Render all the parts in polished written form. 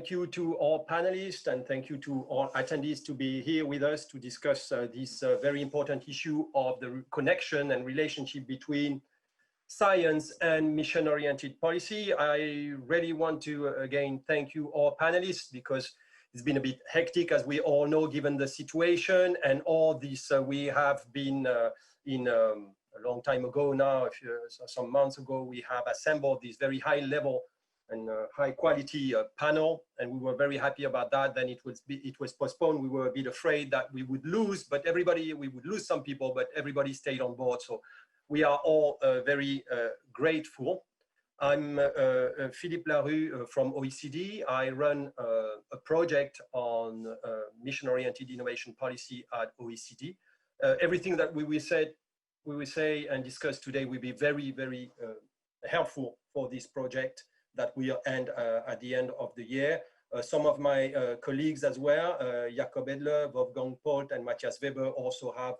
Thank you to all panelists and thank you to all attendees to be here with us to discuss this very important issue of the connection and relationship between science and mission-oriented policy. I really want to again thank you all panelists because it's been a bit hectic, as we all know, given the situation and all this. We have been in a long time ago now, some months ago, we have assembled this very high level and high quality panel, and we were very happy about that. Then it was postponed. We were a bit afraid that we would lose, but we would lose some people, but everybody stayed on board. So we are all very grateful. I'm Philippe Larue from OECD. I run a project on mission-oriented innovation policy at OECD. Everything that we will say and discuss today will be very, very helpful for this project that will end at the end of the year. Some of my colleagues as well, Jakob Edler, Wolfgang Polt, and Matthias Weber also have,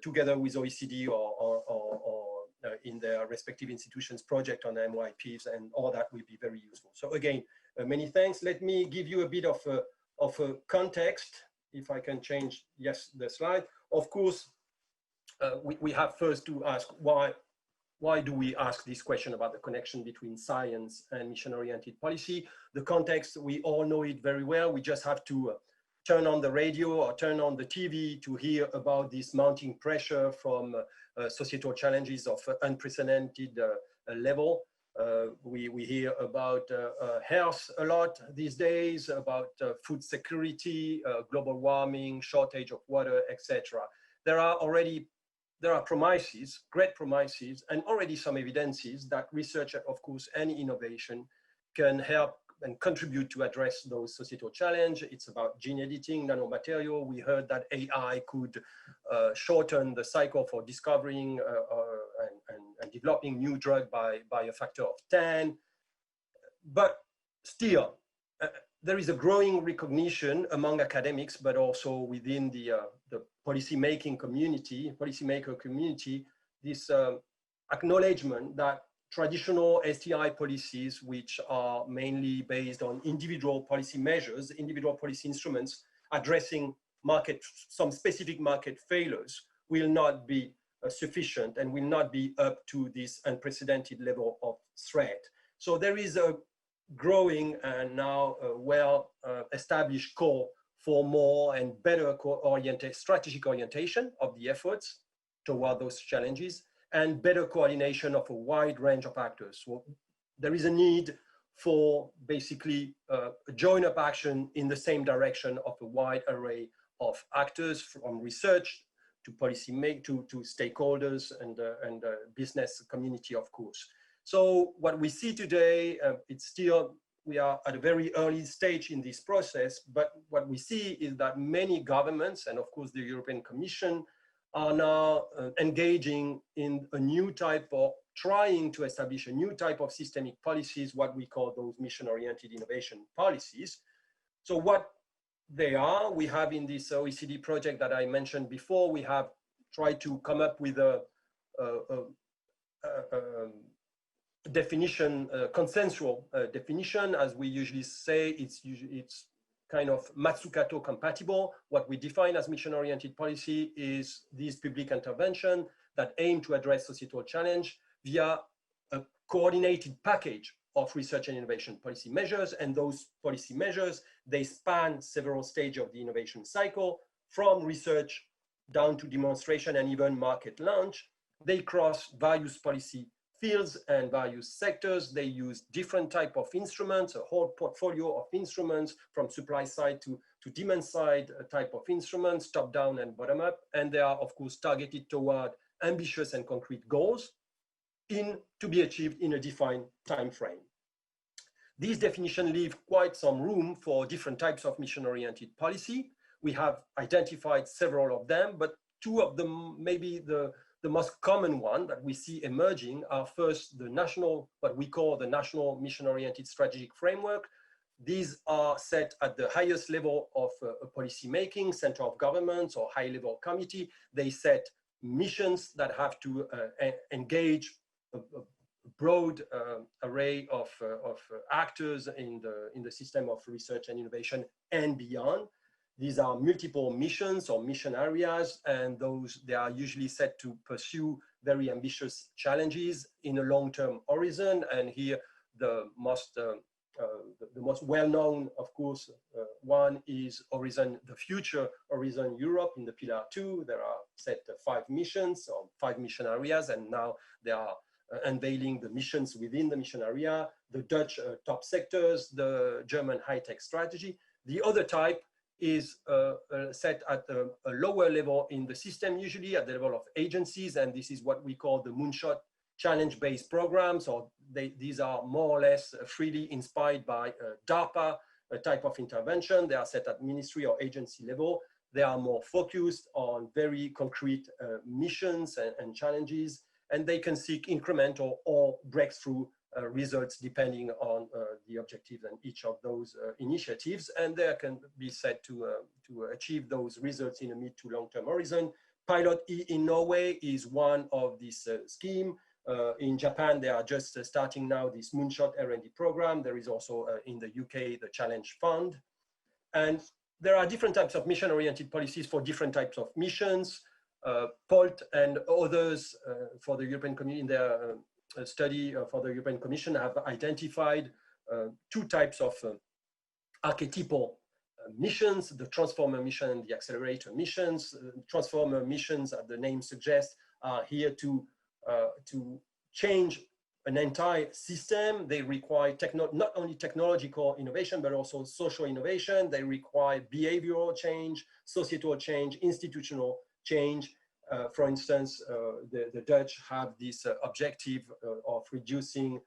together with OECD or in their respective institutions, project on MYPs, and all that will be very useful. So again, many thanks. Let me give you a bit of a context, if I can change, yes, the slide. Of course, we have first to ask why do we ask this question about the connection between science and mission-oriented policy? The context, we all know it very well. We just have to turn on the radio or turn on the TV to hear about this mounting pressure from societal challenges of unprecedented level. We hear about health a lot these days, about food security, global warming, shortage of water, etc. There are promises, great promises, and already some evidences that research, of course, and innovation can help and contribute to address those societal challenges. It's about gene editing, nanomaterial. We heard that AI could shorten the cycle for discovering and developing new drug by a factor of 10. But still, there is a growing recognition among academics, but also within the policymaker community, this acknowledgement that traditional STI policies, which are mainly based on individual policy measures, individual policy instruments addressing some specific market failures, will not be sufficient and will not be up to this unprecedented level of threat. So there is a growing and now well-established call for more and better strategic orientation of the efforts toward those challenges and better coordination of a wide range of actors. So there is a need for basically a join-up action in the same direction of a wide array of actors, from research to to stakeholders and business community, of course. So what we see today, we are at a very early stage in this process, but what we see is that many governments, and of course the European Commission, are now engaging in a new type of, trying to establish a new type of systemic policies, what we call those mission-oriented innovation policies. So what they are, we have in this OECD project that I mentioned before, we have tried to come up with a definition, consensual definition. As we usually say, it's kind of Matsukato compatible. What we define as mission-oriented policy is these public intervention that aim to address societal challenge via a coordinated package of research and innovation policy measures. And those policy measures, they span several stages of the innovation cycle, from research down to demonstration and even market launch. They cross various policy fields and various sectors. They use different type of instruments, a whole portfolio of instruments, from supply side to demand side type of instruments, top down and bottom up. And they are, of course, targeted toward ambitious and concrete goals to be achieved in a defined time frame. These definitions leave quite some room for different types of mission-oriented policy. We have identified several of them, but two of them, maybe the most common one that we see emerging, are first the national, what we call the national mission-oriented strategic framework. These are set at the highest level of policy making, center of governments or high-level committee. They set missions that have to engage a broad array of actors in the system of research and innovation and beyond. These are multiple missions or mission areas, and they are usually set to pursue very ambitious challenges in a long-term horizon. And here, the most well-known, of course, one is Horizon the Future, Horizon Europe in the Pillar 2. There are set 5 missions or 5 mission areas, and now they are unveiling the missions within the mission area, the Dutch top sectors, the German high-tech strategy. The other type is set at a lower level in the system, usually at the level of agencies, and this is what we call the moonshot challenge-based programs, or these are more or less freely inspired by DARPA type of intervention. They are set at ministry or agency level. They are more focused on very concrete missions and challenges, and they can seek incremental or breakthrough results depending on the objectives and each of those initiatives, and they can be set to achieve those results in a mid to long-term horizon. Pilot E in Norway is one of this scheme. In Japan, they are just starting now this Moonshot R&D program. There is also in the UK, the Challenge Fund. And there are different types of mission-oriented policies for different types of missions. POLT and others for the European Commission in their study for the European Commission have identified 2 types of archetypal missions, the transformer mission and the accelerator missions. Transformer missions, as the name suggests, are here to change an entire system. They require not only technological innovation, but also social innovation. They require behavioral change, societal change, institutional change. For instance, the Dutch have this objective of reducing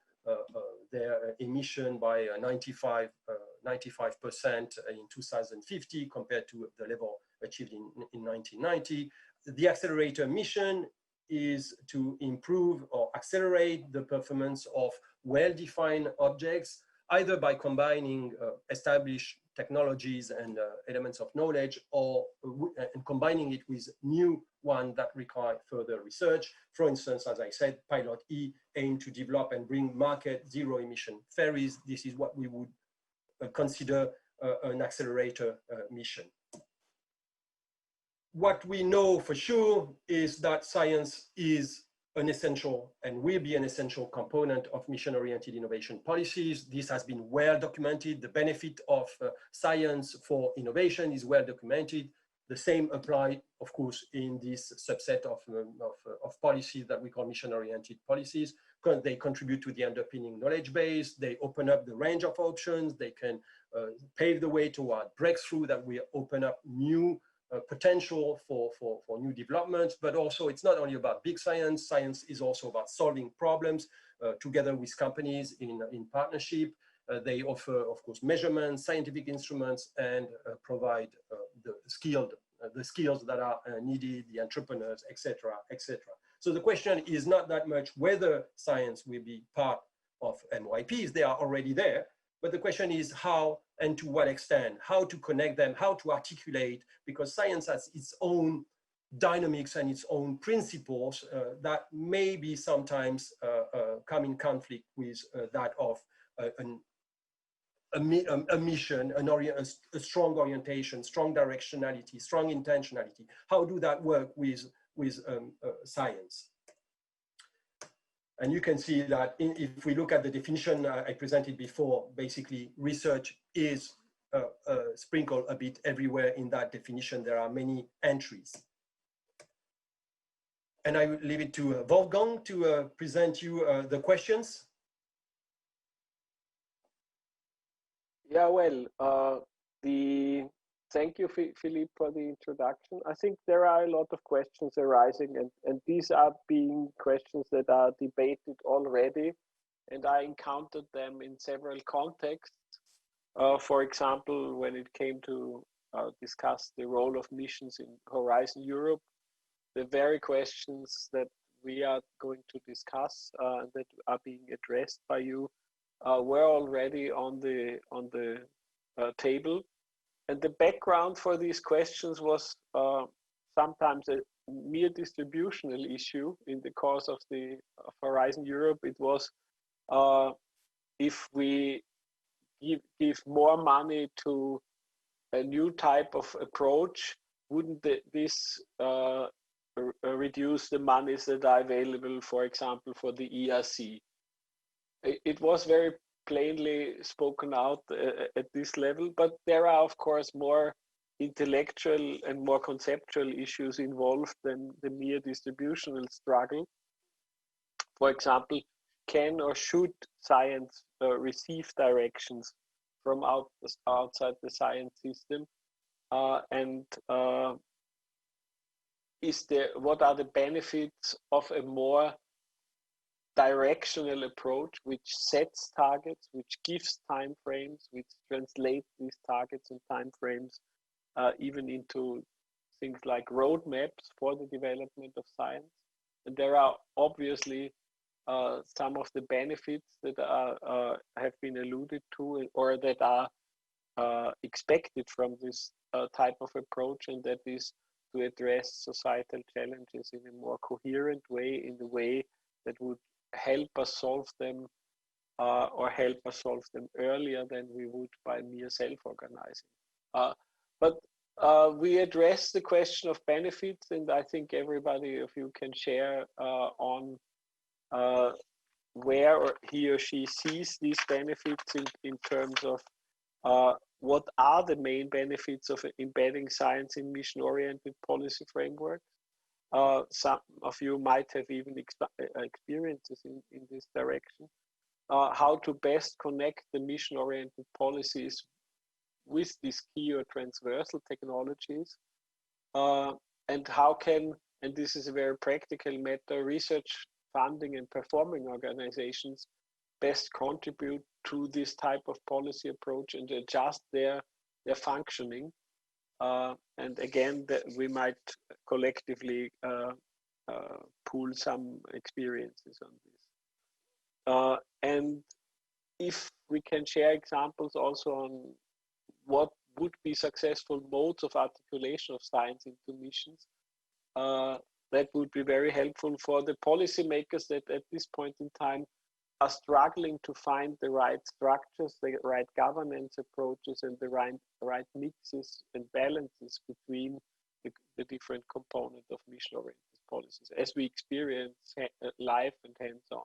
their emission by 95% in 2050 compared to the level achieved in 1990. The accelerator mission is to improve or accelerate the performance of well-defined objects, either by combining established technologies and elements of knowledge, or and combining it with new ones that require further research. For instance, as I said, Pilot E aim to develop and bring market zero emission ferries. This is what we would consider an accelerator mission. What we know for sure is that science is an essential and will be an essential component of mission-oriented innovation policies. This has been well documented. The benefit of science for innovation is well documented. The same applies, of course, in this subset of policies that we call mission-oriented policies. They contribute to the underpinning knowledge base. They open up the range of options. They can pave the way toward breakthrough that will open up new potential for new developments. But also, it's not only about big science. Science is also about solving problems together with companies in partnership. They offer, of course, measurements, scientific instruments, and provide the skills that are needed, the entrepreneurs, etc., etc. So the question is not that much whether science will be part of MYPs. They are already there. But the question is how and to what extent, how to connect them, how to articulate, because science has its own dynamics and its own principles that maybe sometimes come in conflict with that of a mission, a strong orientation, strong directionality, strong intentionality. How do that work with science? And you can see that if we look at the definition I presented before, basically research is sprinkled a bit everywhere in that definition. There are many entries. And I will leave it to Wolfgang to present you the questions. Yeah, well, thank you, Philippe, for the introduction. I think there are a lot of questions arising, and these are being questions that are debated already, and I encountered them in several contexts. For example, when it came to discuss the role of missions in Horizon Europe, the very questions that we are going to discuss that are being addressed by you were already on the table. And the background for these questions was sometimes a mere distributional issue in the course of Horizon Europe. It was if we give more money to a new type of approach, wouldn't this reduce the monies that are available, for example, for the ERC? It was very plainly spoken out at this level, but there are, of course, more intellectual and more conceptual issues involved than the mere distributional struggle. For example, can or should science receive directions from outside the science system? What are the benefits of a more directional approach, which sets targets, which gives timeframes, which translates these targets and timeframes even into things like roadmaps for the development of science? And there are obviously some of the benefits that have been alluded to or that are expected from this type of approach, and that is to address societal challenges in a more coherent way, in the way that would help us solve them or help us solve them earlier than we would by mere self-organizing. But we address the question of benefits, and I think everybody of you can share on where he or she sees these benefits in terms of what are the main benefits of embedding science in mission-oriented policy frameworks. Some of you might have even experiences in this direction. How to best connect the mission-oriented policies with these key or transversal technologies, and how can, and this is a very practical matter, research funding and performing organizations best contribute to this type of policy approach and adjust their functioning. And again, we might collectively pool some experiences on this. And if we can share examples also on what would be successful modes of articulation of science into missions, that would be very helpful for the policymakers that at this point in time are struggling to find the right structures, the right governance approaches, and the right mixes and balances between the different components of mission-oriented policies, as we experience live and hands-on.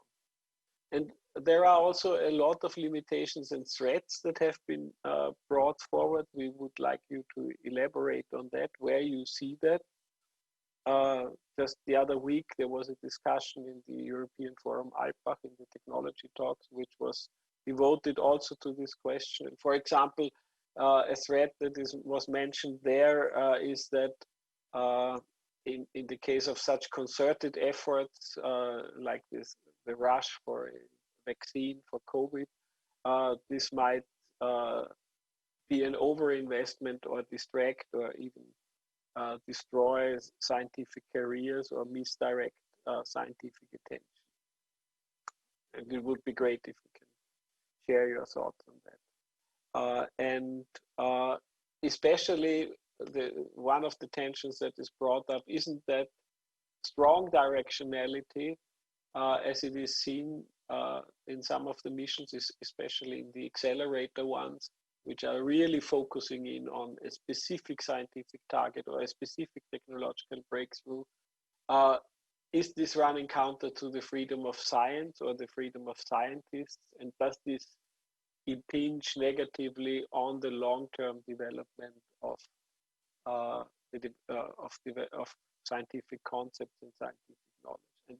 And there are also a lot of limitations and threats that have been brought forward. We would like you to elaborate on that, where you see that. Just the other week, there was a discussion in the European Forum Alpbach in the technology talks, which was devoted also to this question. For example, a threat that was mentioned there is that in the case of such concerted efforts like this, the rush for a vaccine for COVID, this might be an overinvestment or distract or even destroy scientific careers or misdirect scientific attention. And it would be great if you can share your thoughts on that. And especially one of the tensions that is brought up isn't that strong directionality as it is seen in some of the missions, especially in the accelerator ones, which are really focusing in on a specific scientific target or a specific technological breakthrough. Is this running counter to the freedom of science or the freedom of scientists? And does this impinge negatively on the long-term development of scientific concepts and scientific knowledge? And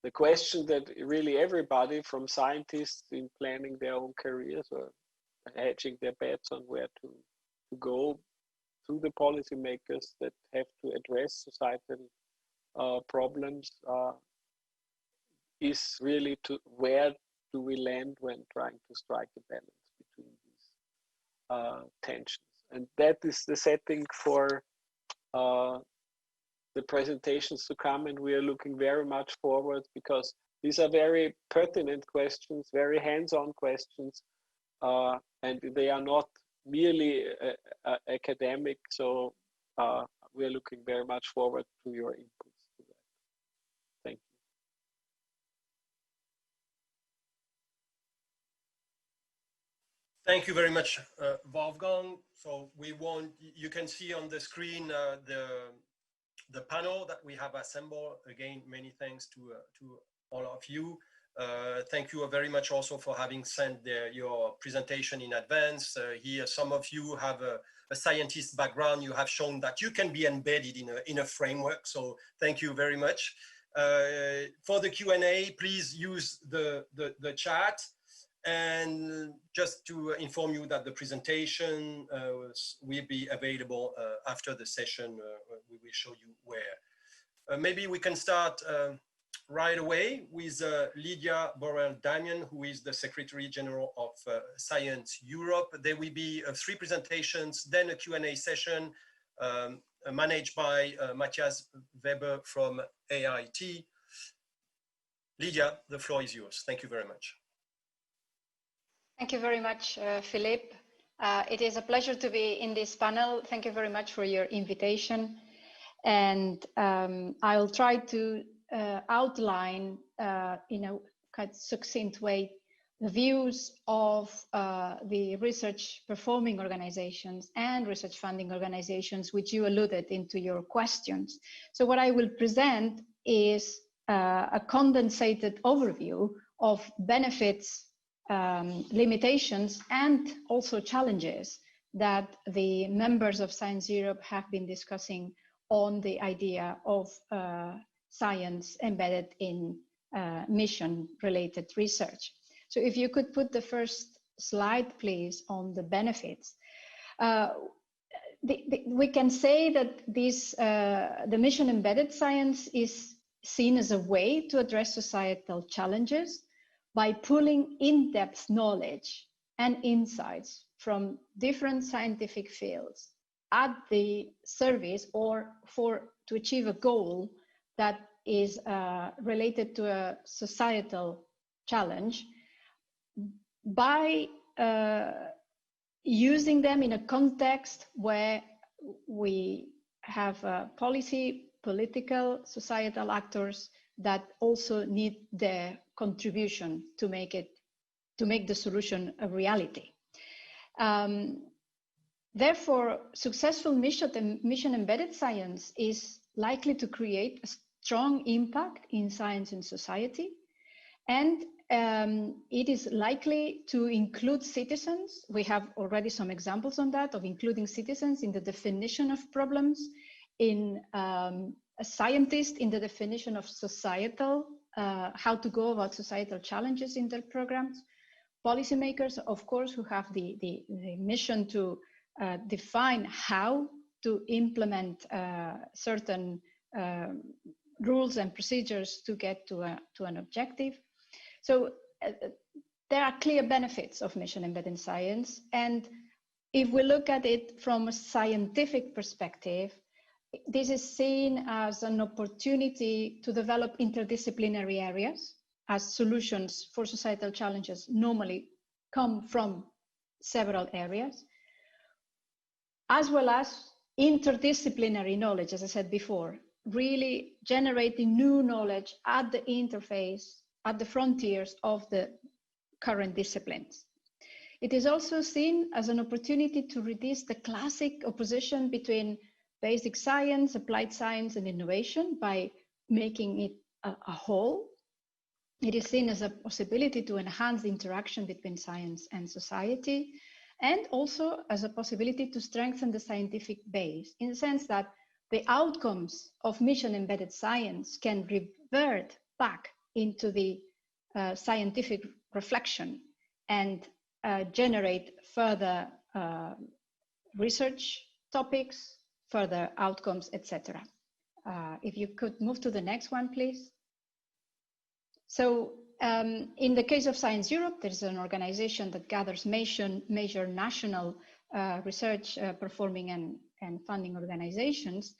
the question that really everybody, from scientists in planning their own careers or hedging their bets on where to go, to the policymakers that have to address societal problems, is really to where do we land when trying to strike a balance between these tensions. And that is the setting for the presentations to come, and we are looking very much forward because these are very pertinent questions, very hands-on questions, and they are not merely academic. So we are looking very much forward to your inputs to that. Thank you. Thank you very much, Wolfgang. So you can see on the screen the panel that we have assembled. Again, many thanks to all of you. Thank you very much also for having sent your presentation in advance. Here, some of you have a scientist background. You have shown that you can be embedded in a framework. So thank you very much. For the Q&A, please use the chat. And just to inform you that the presentation will be available after the session. We will show you where. Maybe we can start right away with Lydia Borrell-Damian, who is the Secretary General of Science Europe. There will be 3 presentations, then a Q&A session managed by Matthias Weber from AIT. Lydia, the floor is yours. Thank you very much. Thank you very much, Philippe. It is a pleasure to be in this panel. Thank you very much for your invitation. And I'll try to outline in a quite succinct way the views of the research performing organizations and research funding organizations, which you alluded into your questions. So what I will present is a condensated overview of benefits, limitations, and also challenges that the members of Science Europe have been discussing on the idea of science embedded in mission-related research. So if you could put the first slide, please, on the benefits. We can say that the mission-embedded science is seen as a way to address societal challenges by pulling in-depth knowledge and insights from different scientific fields at the service or to achieve a goal that is related to a societal challenge by using them in a context where we have political, societal actors that also need their contribution to make the solution a reality. Therefore, successful mission-embedded science is likely to create a strong impact in science and society, and it is likely to include citizens. We have already some examples on that, of including citizens in the definition of problems, in a scientist in the definition of societal, how to go about societal challenges in their programs, policymakers, of course, who have the mission to define how to implement certain rules and procedures to get to an objective. So there are clear benefits of mission-embedded science. And if we look at it from a scientific perspective, this is seen as an opportunity to develop interdisciplinary areas, as solutions for societal challenges normally come from several areas, as well as interdisciplinary knowledge, as I said before, really generating new knowledge at the interface, at the frontiers of the current disciplines. It is also seen as an opportunity to reduce the classic opposition between basic science, applied science, and innovation by making it a whole. It is seen as a possibility to enhance the interaction between science and society, and also as a possibility to strengthen the scientific base, in the sense that the outcomes of mission-embedded science can revert back into the scientific reflection and generate further research topics, further outcomes, etc. If you could move to the next one, please. So in the case of Science Europe, there's an organization that gathers major national research performing and funding organizations.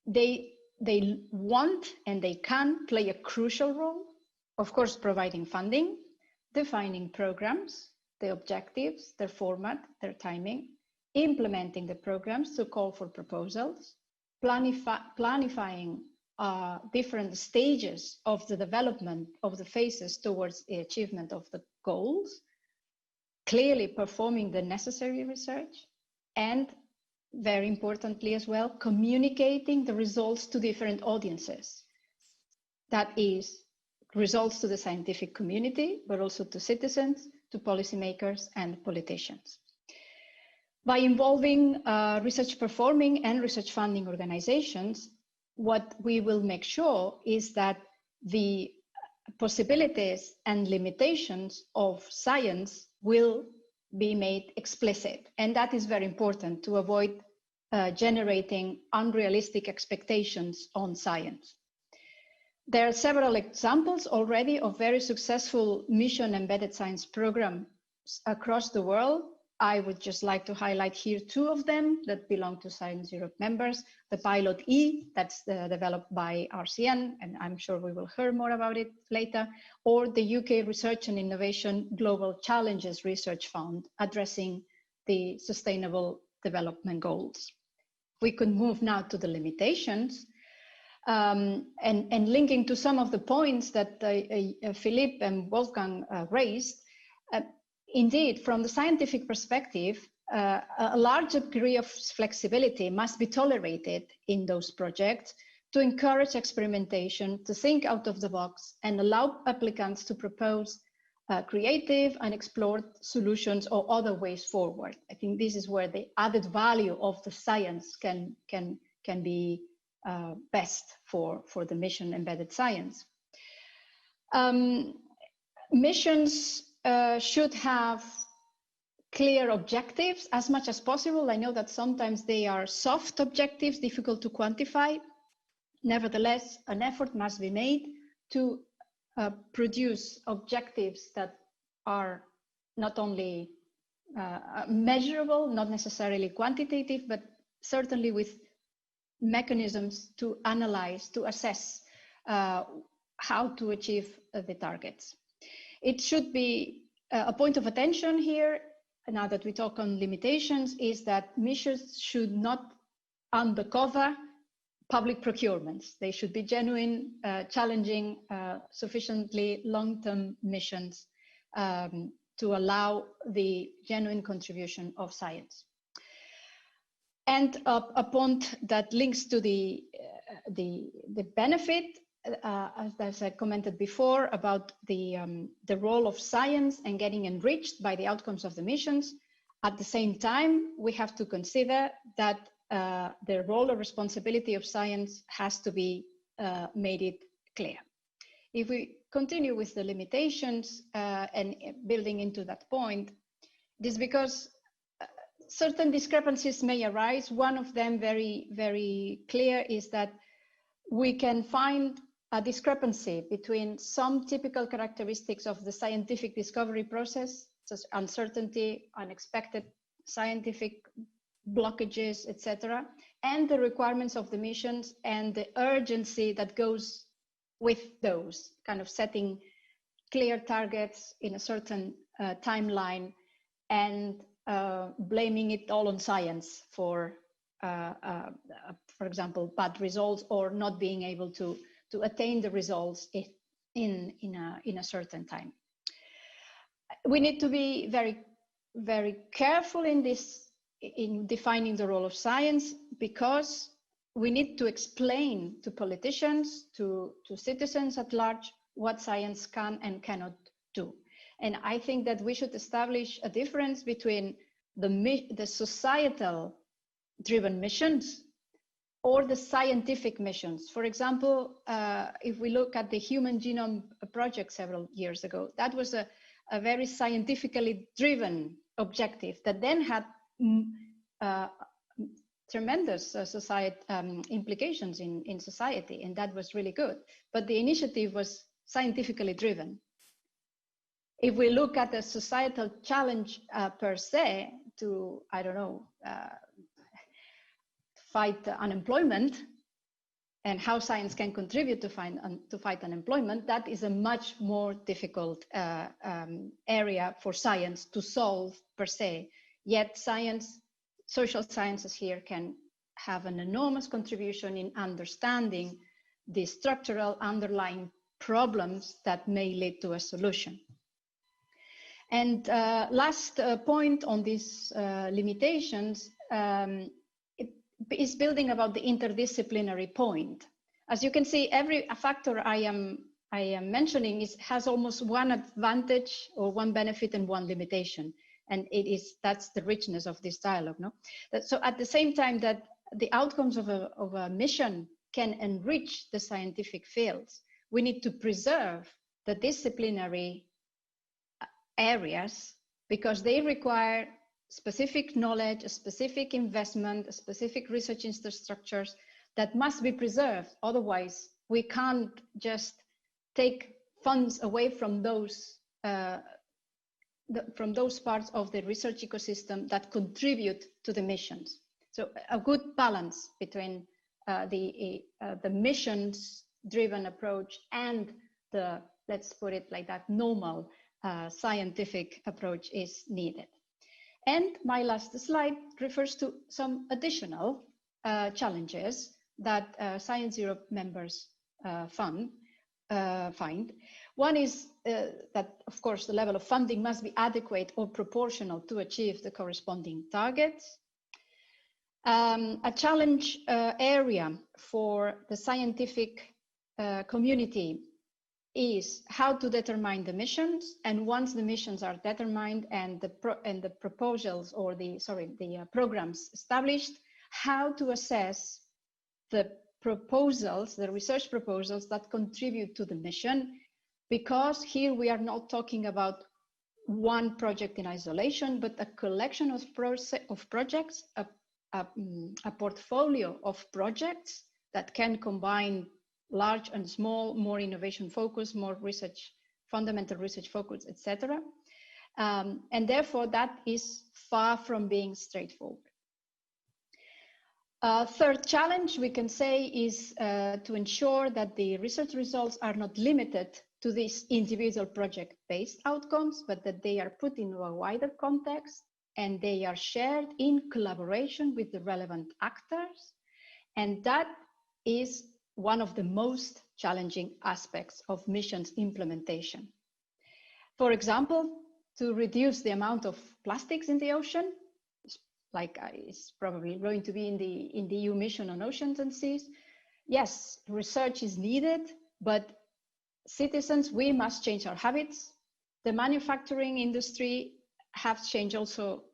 They want and they can play a crucial role, of course, providing funding, defining programs, the objectives, their format, their timing, implementing the programs to call for proposals, planifying different stages of the development of the phases towards the achievement of the goals, clearly performing the necessary research, and very importantly as well, communicating the results to different audiences. That is, results to the scientific community, but also to citizens, to policymakers and politicians. By involving research performing and research funding organizations, what we will make sure is that the possibilities and limitations of science will be made explicit. And that is very important to avoid generating unrealistic expectations on science. There are several examples already of very successful mission embedded science programs across the world. I would just like to highlight here two of them that belong to Science Europe members. The Pilot E, that's developed by RCN, and I'm sure we will hear more about it later, or the UK Research and Innovation Global Challenges Research Fund, addressing the Sustainable Development Goals. We could move now to the limitations, and linking to some of the points that Philippe and Wolfgang raised. Indeed, from the scientific perspective, a large degree of flexibility must be tolerated in those projects to encourage experimentation, to think out of the box, and allow applicants to propose creative and explored solutions or other ways forward. I think this is where the added value of the science can be best for the mission embedded science. Missions should have clear objectives as much as possible. I know that sometimes they are soft objectives, difficult to quantify. Nevertheless, an effort must be made to produce objectives that are not only measurable, not necessarily quantitative, but certainly with mechanisms to analyze, to assess how to achieve the targets. It should be a point of attention here, now that we talk on limitations, is that missions should not undercover public procurements. They should be genuine, challenging, sufficiently long-term missions to allow the genuine contribution of science. And a point that links to the benefit, as I commented before, about the role of science and getting enriched by the outcomes of the missions. At the same time, we have to consider that the role or responsibility of science has to be made it clear. If we continue with the limitations and building into that point, it is because certain discrepancies may arise. One of them very, very clear is that we can find a discrepancy between some typical characteristics of the scientific discovery process, such as uncertainty, unexpected scientific blockages, etc., and the requirements of the missions and the urgency that goes with those, kind of setting clear targets in a certain timeline and blaming it all on science for example, bad results or not being able to attain the results in a certain time. We need to be very, very careful in defining the role of science, because we need to explain to politicians, to citizens at large, what science can and cannot do. And I think that we should establish a difference between the societal driven missions or the scientific missions. For example, if we look at the Human Genome Project several years ago, that was a very scientifically driven objective that then had tremendous implications in society, and that was really good. But the initiative was scientifically driven. If we look at the societal challenge per se to, I don't know, fight unemployment and how science can contribute to fight unemployment, that is a much more difficult area for science to solve per se. Yet science, social sciences here can have an enormous contribution in understanding the structural underlying problems that may lead to a solution. And last point on these limitations it is building about the interdisciplinary point. As you can see, every factor I am mentioning has almost one advantage or one benefit and one limitation. And that's the richness of this dialogue. No? So at the same time that the outcomes of a mission can enrich the scientific fields, we need to preserve the disciplinary areas because they require specific knowledge, a specific investment, specific research infrastructures that must be preserved. Otherwise, we can't just take funds away from those parts of the research ecosystem that contribute to the missions. So a good balance between the missions-driven approach and the, let's put it like that, normal scientific approach is needed. And my last slide refers to some additional challenges that Science Europe members find. One is that, of course, the level of funding must be adequate or proportional to achieve the corresponding targets. A challenge area for the scientific community is how to determine the missions, and once the missions are determined and the proposals or the programs established, how to assess the proposals, the research proposals that contribute to the mission, because here we are not talking about one project in isolation, but a collection of projects, a portfolio of projects that can combine large and small, more innovation focus, more research, fundamental research focus, etc. And therefore that is far from being straightforward. Third challenge we can say is to ensure that the research results are not limited to these individual project-based outcomes, but that they are put into a wider context and they are shared in collaboration with the relevant actors. And that is one of the most challenging aspects of missions implementation. For example, to reduce the amount of plastics in the ocean, like it's probably going to be in the EU mission on oceans and seas. Yes, research is needed, but citizens, we must change our habits. The manufacturing industry have to change also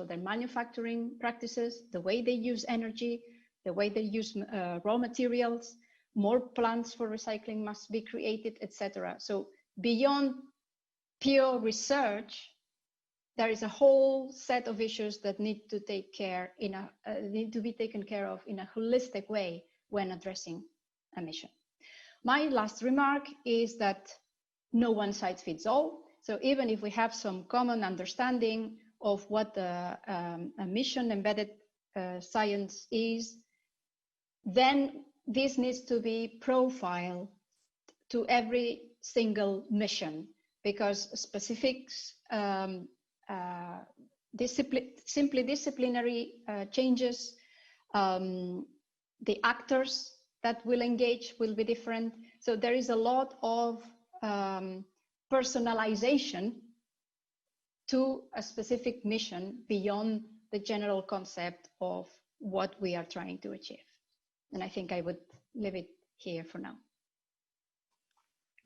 their manufacturing practices, the way they use energy, the way they use raw materials. More plants for recycling must be created, etc. So beyond pure research, there is a whole set of issues that need to be taken care of in a holistic way when addressing a mission. My last remark is that no one size fits all. So even if we have some common understanding of what a mission embedded science is, then this needs to be profiled to every single mission, because specifics, disciplinary changes, the actors that will engage will be different. So there is a lot of personalization to a specific mission beyond the general concept of what we are trying to achieve. And I think I would leave it here for now.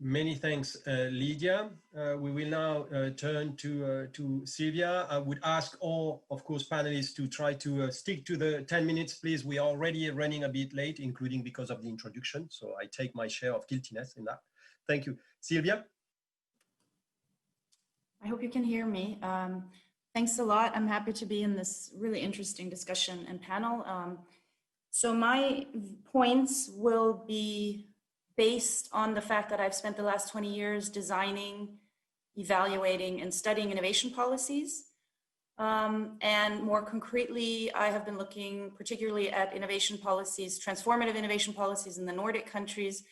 Many thanks, Lydia. We will now turn to Sylvia. I would ask all, of course, panelists to try to stick to the 10 minutes, please. We are already running a bit late, including because of the introduction. So I take my share of guiltiness in that. Thank you. Sylvia? I hope you can hear me. Thanks a lot. I'm happy to be in this really interesting discussion and panel. So my points will be based on the fact that I've spent the last 20 years designing, evaluating, and studying innovation policies. And more concretely, I have been looking particularly at innovation policies, transformative innovation policies in the Nordic countries.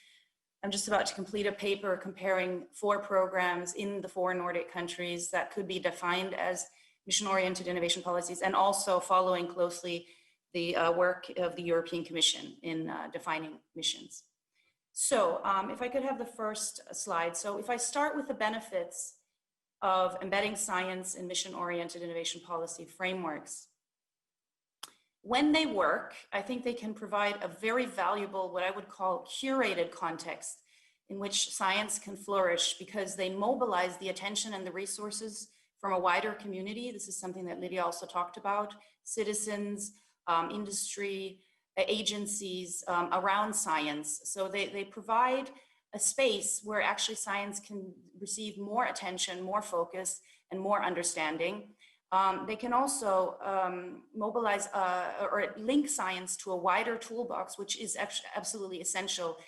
I'm just about to complete a paper comparing 4 programs in the 4 Nordic countries that could be defined as mission-oriented innovation policies, and also following closely the work of the European Commission in defining missions. So if I could have the first slide. So if I start with the benefits, of embedding science in mission-oriented innovation policy frameworks. When they work, I think they can provide a very valuable, what I would call curated context in which science can flourish, because they mobilize the attention and the resources from a wider community. This is something that Lydia also talked about: citizens, industry, agencies around science. So they provide a space where actually science can receive more attention, more focus, and more understanding. They can also mobilize or link science to a wider toolbox, which is absolutely essential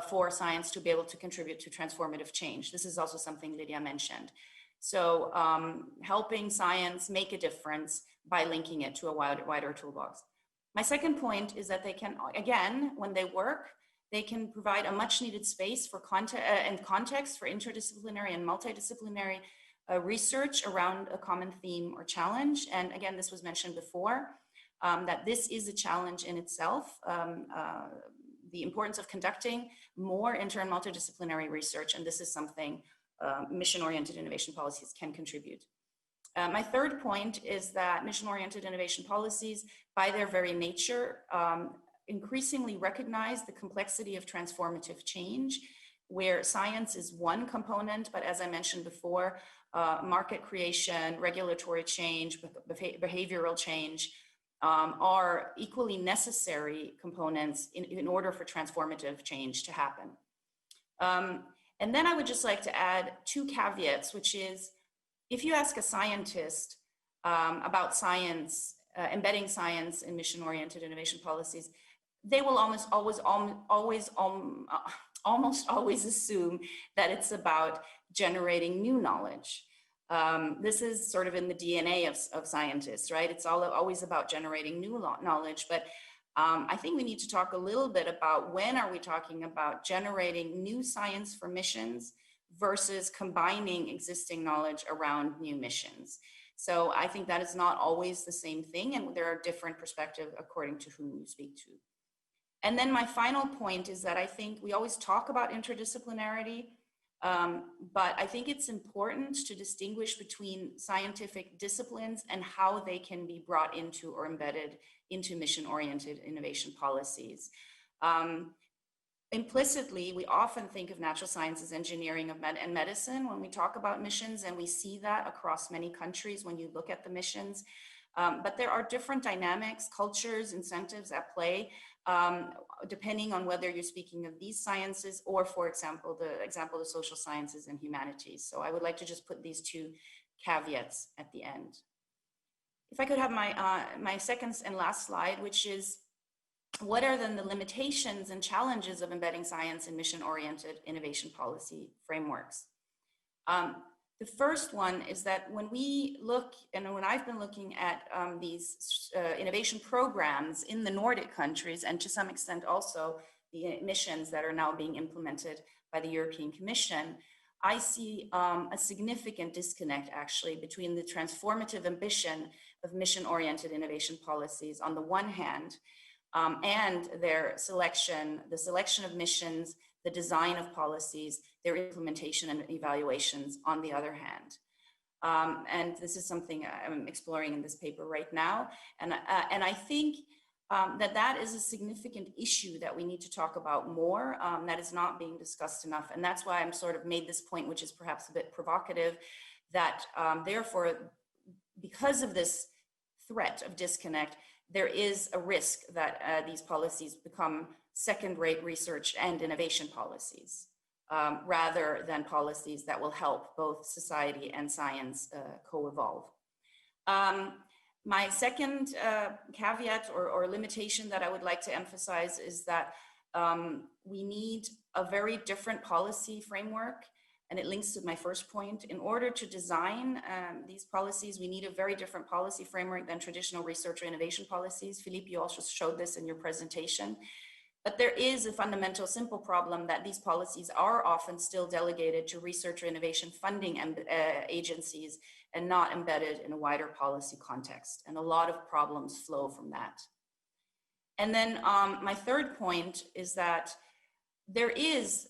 for science to be able to contribute to transformative change. This is also something Lydia mentioned. So helping science make a difference by linking it to a wider toolbox. My second point is that they can, again, when they work, they can provide a much needed space for context for interdisciplinary and multidisciplinary research around a common theme or challenge. And again, this was mentioned before, that this is a challenge in itself. The importance of conducting more inter and multidisciplinary research, and this is something mission-oriented innovation policies can contribute. My third point is that mission-oriented innovation policies, by their very nature, increasingly recognize the complexity of transformative change, where science is one component, but as I mentioned before, market creation, regulatory change, behavioral change, are equally necessary components in order for transformative change to happen. And then I would just like to add two caveats, which is, if you ask a scientist about science, embedding science in mission-oriented innovation policies, they will almost always assume that it's about generating new knowledge. This is sort of in the DNA of scientists, right? It's always about generating new knowledge, but I think we need to talk a little bit about when are we talking about generating new science for missions versus combining existing knowledge around new missions. So I think that is not always the same thing, and there are different perspectives according to whom you speak to. And then my final point is that I think we always talk about interdisciplinarity, but I think it's important to distinguish between scientific disciplines and how they can be brought into or embedded into mission-oriented innovation policies. Implicitly, we often think of natural sciences, engineering, and medicine when we talk about missions, and we see that across many countries when you look at the missions. But there are different dynamics, cultures, incentives at play, depending on whether you're speaking of these sciences or, for example, the social sciences and humanities. So I would like to just put these two caveats at the end. If I could have my second and last slide, which is, what are then the limitations and challenges of embedding science in mission-oriented innovation policy frameworks? The first one is that when we look, and when I've been looking at these innovation programs in the Nordic countries, and to some extent also the missions that are now being implemented by the European Commission, I see a significant disconnect actually between the transformative ambition of mission-oriented innovation policies on the one hand, and their selection, the selection of missions, the design of policies, their implementation and evaluations on the other hand. And this is something I'm exploring in this paper right now. And I think that is a significant issue that we need to talk about more, that is not being discussed enough. And that's why I'm sort of made this point, which is perhaps a bit provocative, that therefore, because of this threat of disconnect, there is a risk that these policies become second-rate research and innovation policies, rather than policies that will help both society and science co-evolve. My second caveat or limitation that I would like to emphasize is that we need a very different policy framework, and it links to my first point. In order to design these policies, we need a very different policy framework than traditional research or innovation policies. Philippe, you also showed this in your presentation. But there is a fundamental, simple problem that these policies are often still delegated to research or innovation funding agencies and not embedded in a wider policy context. And a lot of problems flow from that. And then my third point is that there is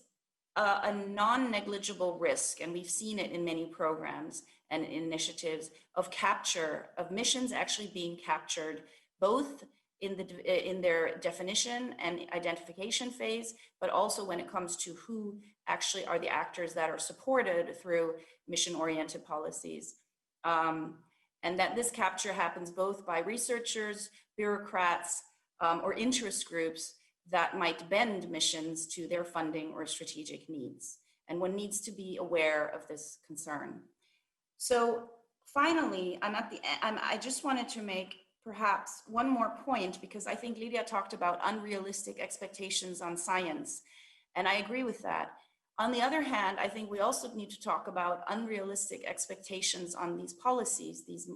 a non-negligible risk, and we've seen it in many programs and initiatives, of capture, of missions actually being captured, both in their definition and identification phase, but also when it comes to who actually are the actors that are supported through mission-oriented policies. And that this capture happens both by researchers, bureaucrats, or interest groups that might bend missions to their funding or strategic needs. And one needs to be aware of this concern. So finally, I just wanted to make perhaps one more point, because I think Lydia talked about unrealistic expectations on science, and I agree with that. On the other hand, I think we also need to talk about unrealistic expectations on these policies, these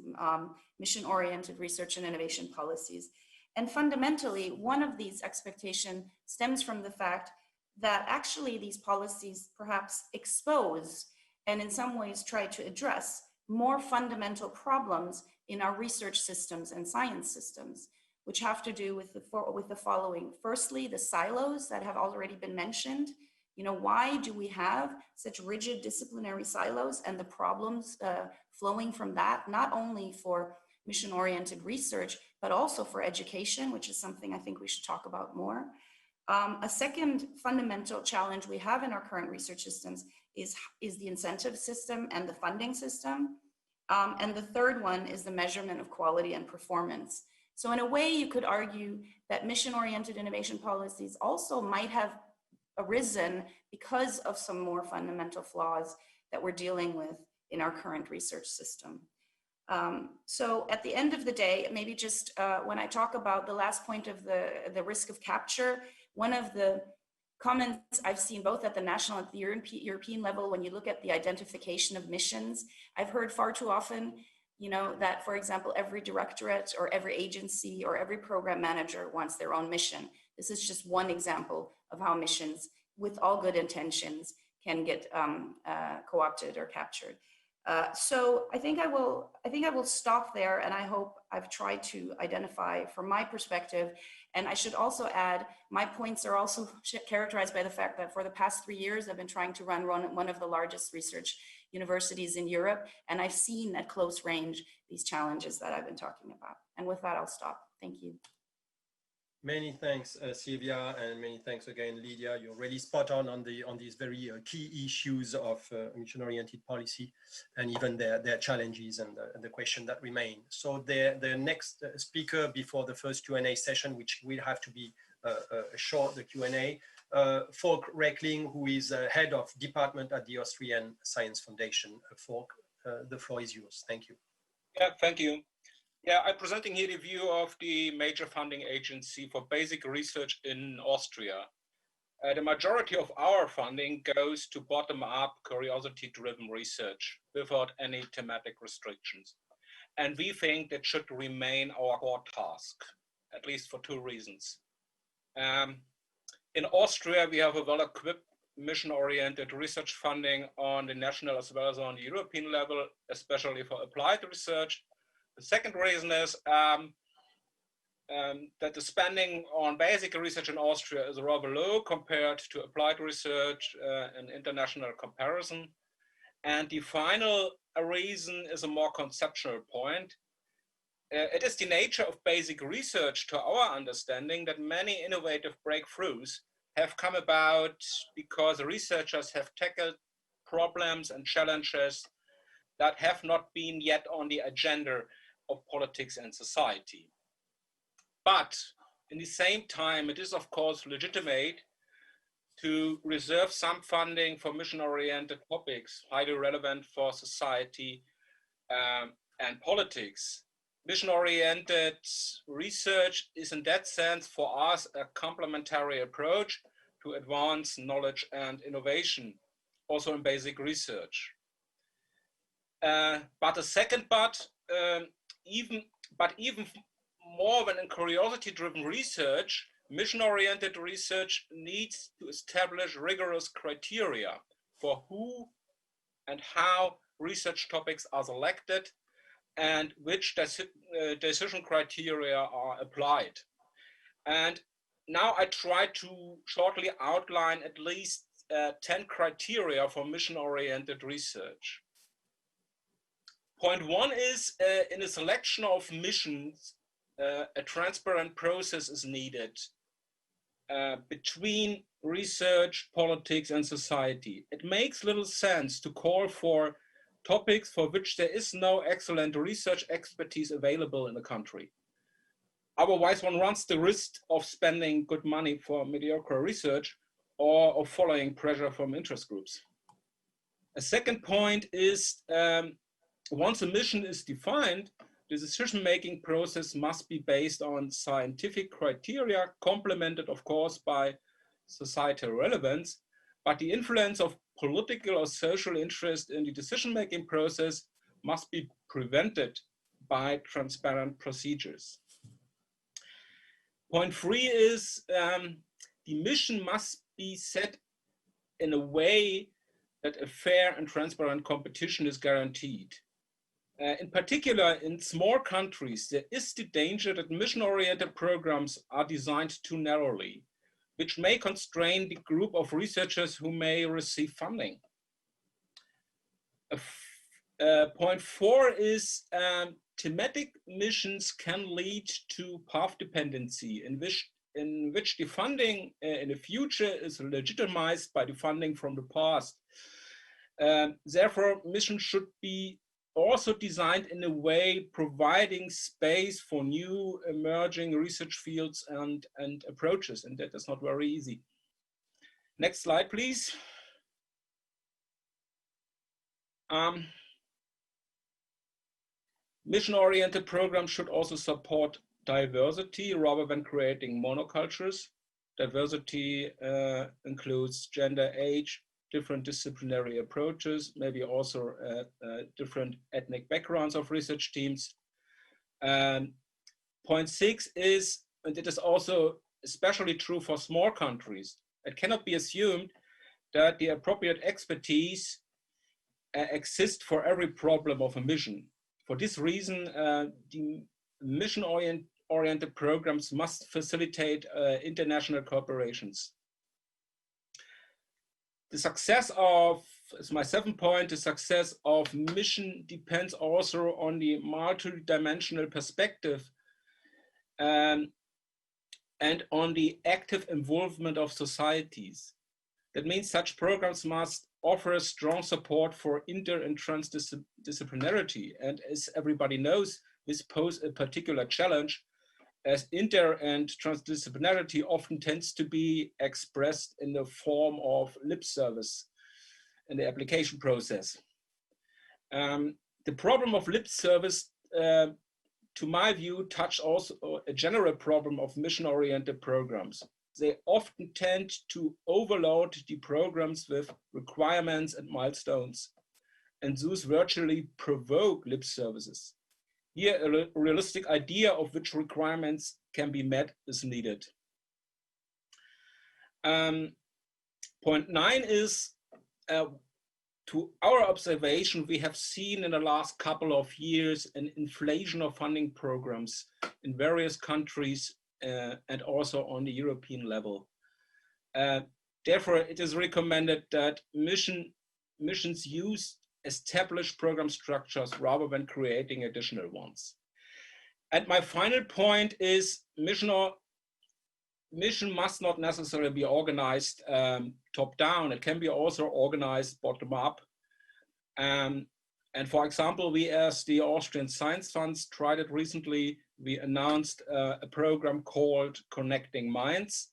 mission-oriented research and innovation policies. And fundamentally, one of these expectations stems from the fact that actually these policies perhaps expose and in some ways try to address more fundamental problems in our research systems and science systems, which have to do with the following. Firstly, the silos that have already been mentioned. You know, why do we have such rigid disciplinary silos and the problems flowing from that, not only for mission-oriented research, but also for education, which is something I think we should talk about more. A second fundamental challenge we have in our current research systems is the incentive system and the funding system. And the third one is the measurement of quality and performance. So in a way, you could argue that mission-oriented innovation policies also might have arisen because of some more fundamental flaws that we're dealing with in our current research system. So at the end of the day, maybe just when I talk about the last point of the risk of capture, one of the comments I've seen both at the national and the European level, when you look at the identification of missions, I've heard far too often, you know, that, for example, every directorate or every agency or every program manager wants their own mission. This is just one example of how missions, with all good intentions, can get co-opted or captured. So I think I will stop there, and I hope I've tried to identify from my perspective. And I should also add, my points are also characterized by the fact that for the past 3 years, I've been trying to run one of the largest research universities in Europe, and I've seen at close range these challenges that I've been talking about. And with that, I'll stop. Thank you. Many thanks, Silvia, and many thanks again, Lydia. You're really spot on these very key issues of mission-oriented policy, and even their challenges and the question that remain. So the next speaker before the first Q&A session, which will have to be short, the Q&A, Volk Reckling, who is head of department at the Austrian Science Foundation. Volk, the floor is yours. Thank you. Yeah, thank you. Yeah, I'm presenting here the view of the major funding agency for basic research in Austria. The majority of our funding goes to bottom-up, curiosity-driven research without any thematic restrictions. And we think that should remain our core task, at least for 2 reasons. In Austria, we have a well-equipped mission-oriented research funding on the national as well as on the European level, especially for applied research. The second reason is that the spending on basic research in Austria is rather low compared to applied research in international comparison. And the final reason is a more conceptual point. It is the nature of basic research, to our understanding, that many innovative breakthroughs have come about because researchers have tackled problems and challenges that have not been yet on the agenda of politics and society. But in the same time, it is of course legitimate to reserve some funding for mission-oriented topics, highly relevant for society and politics. Mission-oriented research is in that sense for us a complementary approach to advance knowledge and innovation, also in basic research. But the second even more than in curiosity-driven research, mission-oriented research needs to establish rigorous criteria for who and how research topics are selected and which decision criteria are applied. And now I try to shortly outline at least 10 criteria for mission-oriented research. Point one is in the selection of missions, a transparent process is needed between research, politics, and society. It makes little sense to call for topics for which there is no excellent research expertise available in the country. Otherwise, one runs the risk of spending good money for mediocre research or of following pressure from interest groups. A second point is once a mission is defined, the decision-making process must be based on scientific criteria, complemented, of course, by societal relevance, but the influence of political or social interest in the decision-making process must be prevented by transparent procedures. Point three is the mission must be set in a way that a fair and transparent competition is guaranteed. In particular, in small countries, there is the danger that mission-oriented programs are designed too narrowly, which may constrain the group of researchers who may receive funding. Point four is thematic missions can lead to path dependency, in which the funding in the future is legitimized by the funding from the past. Therefore, missions should be also designed in a way providing space for new emerging research fields and approaches, and that is not very easy. Next slide, please. Mission-oriented programs should also support diversity rather than creating monocultures. Diversity includes gender, age, different disciplinary approaches, maybe also different ethnic backgrounds of research teams. Point six is, and it is also especially true for small countries, it cannot be assumed that the appropriate expertise exists for every problem of a mission. For this reason, the mission-oriented programs must facilitate international cooperations. The success of, as my 7th point, the success of mission depends also on the multi-dimensional perspective and on the active involvement of societies. That means such programs must offer strong support for inter and transdisciplinarity. And as everybody knows, this poses a particular challenge, as inter and transdisciplinarity often tends to be expressed in the form of lip service in the application process. The problem of lip service, to my view, touches also a general problem of mission-oriented programs. They often tend to overload the programs with requirements and milestones, and thus virtually provoke lip services. Here, a realistic idea of which requirements can be met is needed. Point 9 is, to our observation, we have seen in the last couple of years an inflation of funding programs in various countries and also on the European level. Therefore, it is recommended that missions use established program structures rather than creating additional ones. And my final point is mission must not necessarily be organized top down. It can be also organized bottom up. And for example, we as the Austrian Science Funds tried it recently. We announced a program called Connecting Minds.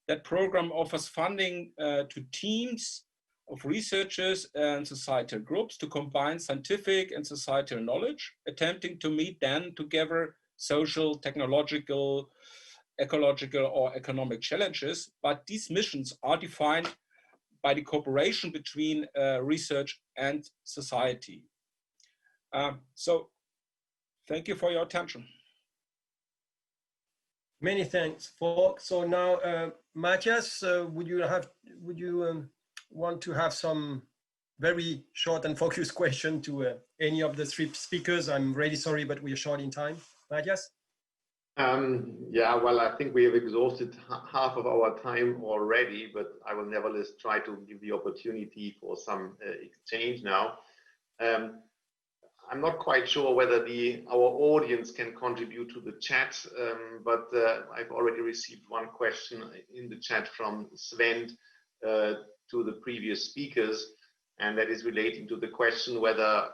That program offers funding to teams of researchers and societal groups to combine scientific and societal knowledge, attempting to meet then together social, technological, ecological, or economic challenges. But these missions are defined by the cooperation between research and society. So thank you for your attention. Many thanks, folks. So now, Matthias, would you want to have some very short and focused question to any of the 3 speakers? I'm really sorry, but we are short in time. Matthias? Yeah, well, I think we have exhausted half of our time already, but I will nevertheless try to give the opportunity for some exchange now. I'm not quite sure whether our audience can contribute to the chat, but I've already received one question in the chat from Sven to the previous speakers, and that is relating to the question whether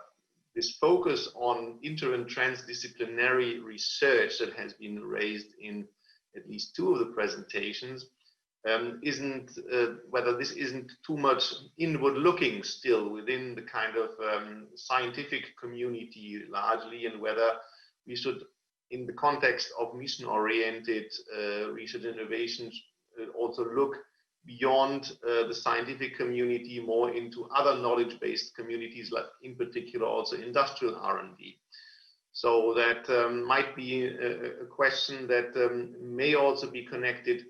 this focus on inter and transdisciplinary research that has been raised in at least two of the presentations whether this isn't too much inward looking still within the kind of scientific community largely, and whether we should, in the context of mission-oriented research innovations, also look beyond the scientific community more into other knowledge-based communities, like in particular also industrial R&D. So that might be a question that may also be connected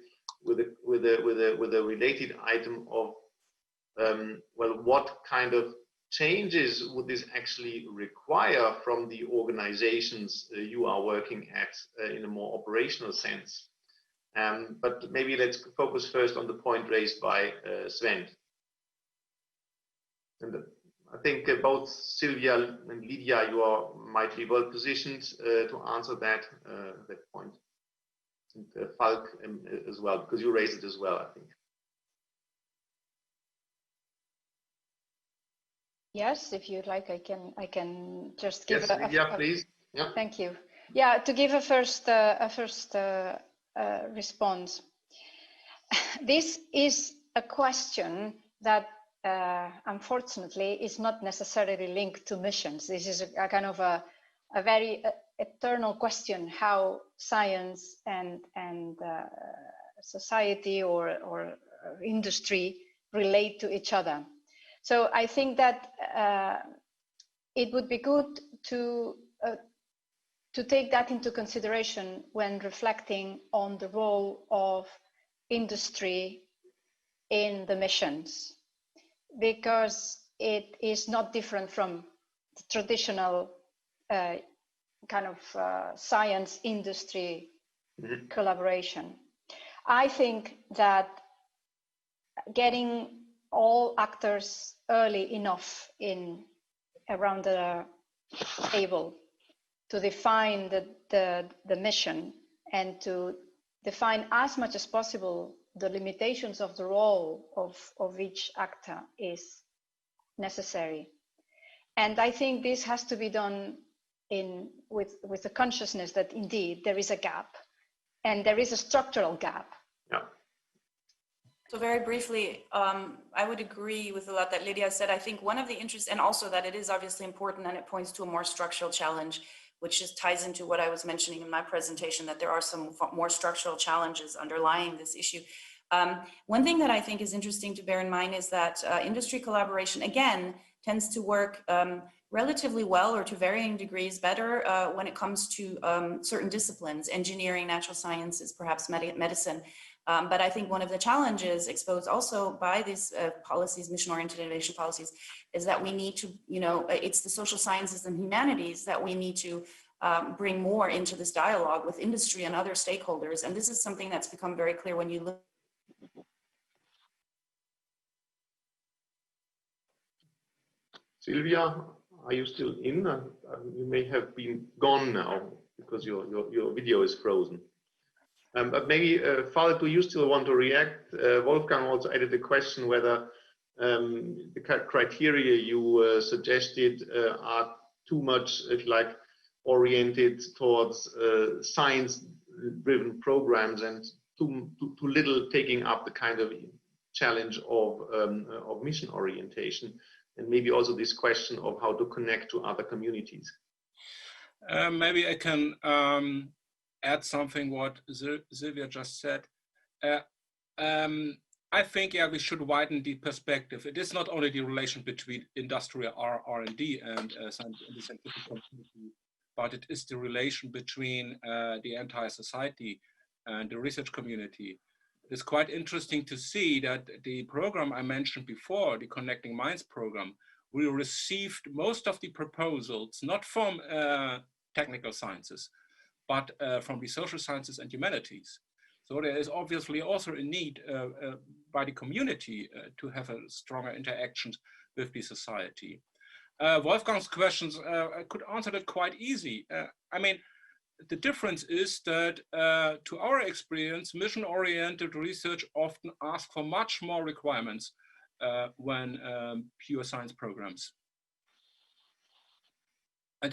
with a related item of well, what kind of changes would this actually require from the organizations you are working at in a more operational sense? But maybe let's focus first on the point raised by Sven. And I think both Sylvia and Lydia, might be well positioned to answer that point. And Falk as well, because you raised it as well, I think. Yes, if you'd like, I can just give. Yes, Lydia, please. Yeah. Thank you. Yeah, to give a first response. This is a question that unfortunately is not necessarily linked to missions. This is a kind of a very eternal question: how science and society or industry relate to each other. So I think that it would be good to take that into consideration when reflecting on the role of industry in the missions, because it is not different from the traditional kind of science industry collaboration. I think that getting all actors early enough around the table to define the mission and to define as much as possible the limitations of the role of each actor is necessary. And I think this has to be done with the consciousness that indeed there is a gap, and there is a structural gap. Yeah. So very briefly, I would agree with a lot that Lydia said. I think one of the interests, and also that it is obviously important, and it points to a more structural challenge, which just ties into what I was mentioning in my presentation, that there are some more structural challenges underlying this issue. One thing that I think is interesting to bear in mind is that industry collaboration, again, tends to work relatively well, or to varying degrees better, when it comes to certain disciplines, engineering, natural sciences, perhaps medicine. But I think one of the challenges exposed also by these policies, mission-oriented innovation policies, is that we need to, it's the social sciences and humanities that we need to bring more into this dialogue with industry and other stakeholders. And this is something that's become very clear when you look. Sylvia, are you still in? You may have been gone now because your video is frozen. But maybe, Falk, do you still want to react? Wolfgang also added a question whether the criteria you suggested are too much, if like, oriented towards science-driven programs and too little taking up the kind of challenge of mission orientation, and maybe also this question of how to connect to other communities. Maybe I can add something what Sylvia just said. I think, yeah, we should widen the perspective. It is not only the relation between industrial R&D and the scientific community, but it is the relation between the entire society and the research community. It's quite interesting to see that the program I mentioned before, the Connecting Minds program, we received most of the proposals, not from technical sciences, but from the social sciences and humanities. So there is obviously also a need by the community to have a stronger interactions with the society. Wolfgang's questions, I could answer that quite easy. I mean, the difference is that to our experience, mission-oriented research often asks for much more requirements when pure science programs. And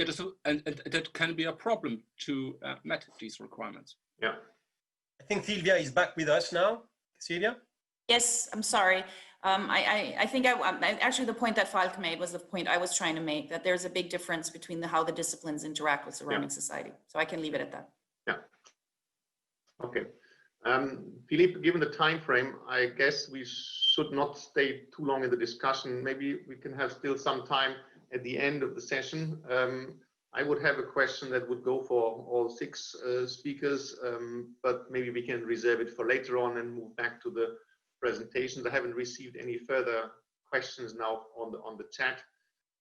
that can be a problem to meet these requirements. Yeah. I think Silvia is back with us now. Silvia? Yes, I'm sorry. I think actually the point that Falk made was the point I was trying to make, that there's a big difference between how the disciplines interact with surrounding society. So I can leave it at that. Yeah. Okay. Philippe, given the time frame, I guess we should not stay too long in the discussion. Maybe we can have still some time at the end of the session. I would have a question that would go for all 6 speakers, but maybe we can reserve it for later on and move back to the presentations. I haven't received any further questions now on the chat,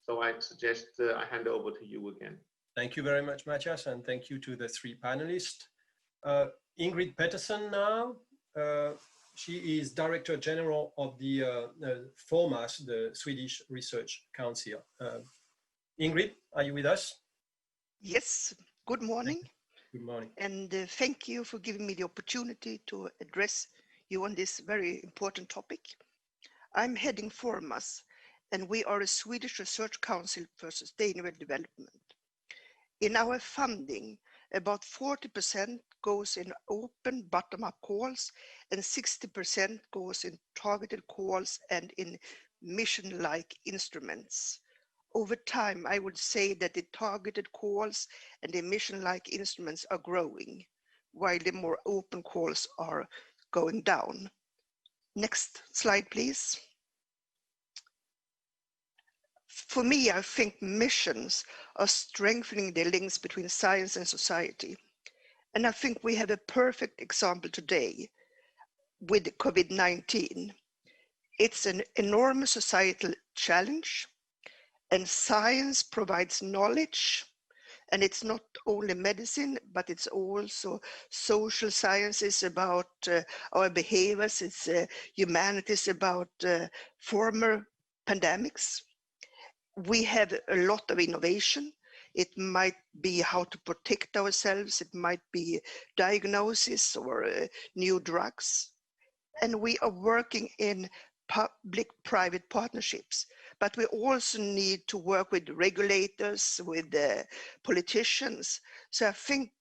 so I suggest I hand over to you again. Thank you very much, Matthias, and thank you to the 3 panelists. Ingrid Pettersson now. She is Director General of the FORMAS, the Swedish Research Council. Ingrid, are you with us? Yes, good morning. Good morning. And thank you for giving me the opportunity to address you on this very important topic. I'm heading FORMAS, and we are a Swedish Research Council for Sustainable Development. In our funding, about 40% goes in open bottom-up calls and 60% goes in targeted calls and in mission-like instruments. Over time, I would say that the targeted calls and the mission-like instruments are growing, while the more open calls are going down. Next slide, please. For me, I think missions are strengthening the links between science and society. And I think we have a perfect example today with COVID-19. It's an enormous societal challenge, and science provides knowledge, and it's not only medicine, but it's also social sciences about our behaviors, it's humanities about former pandemics. We have a lot of innovation. It might be how to protect ourselves, it might be diagnosis or new drugs. And we are working in public-private partnerships, but we also need to work with regulators, with politicians. So I think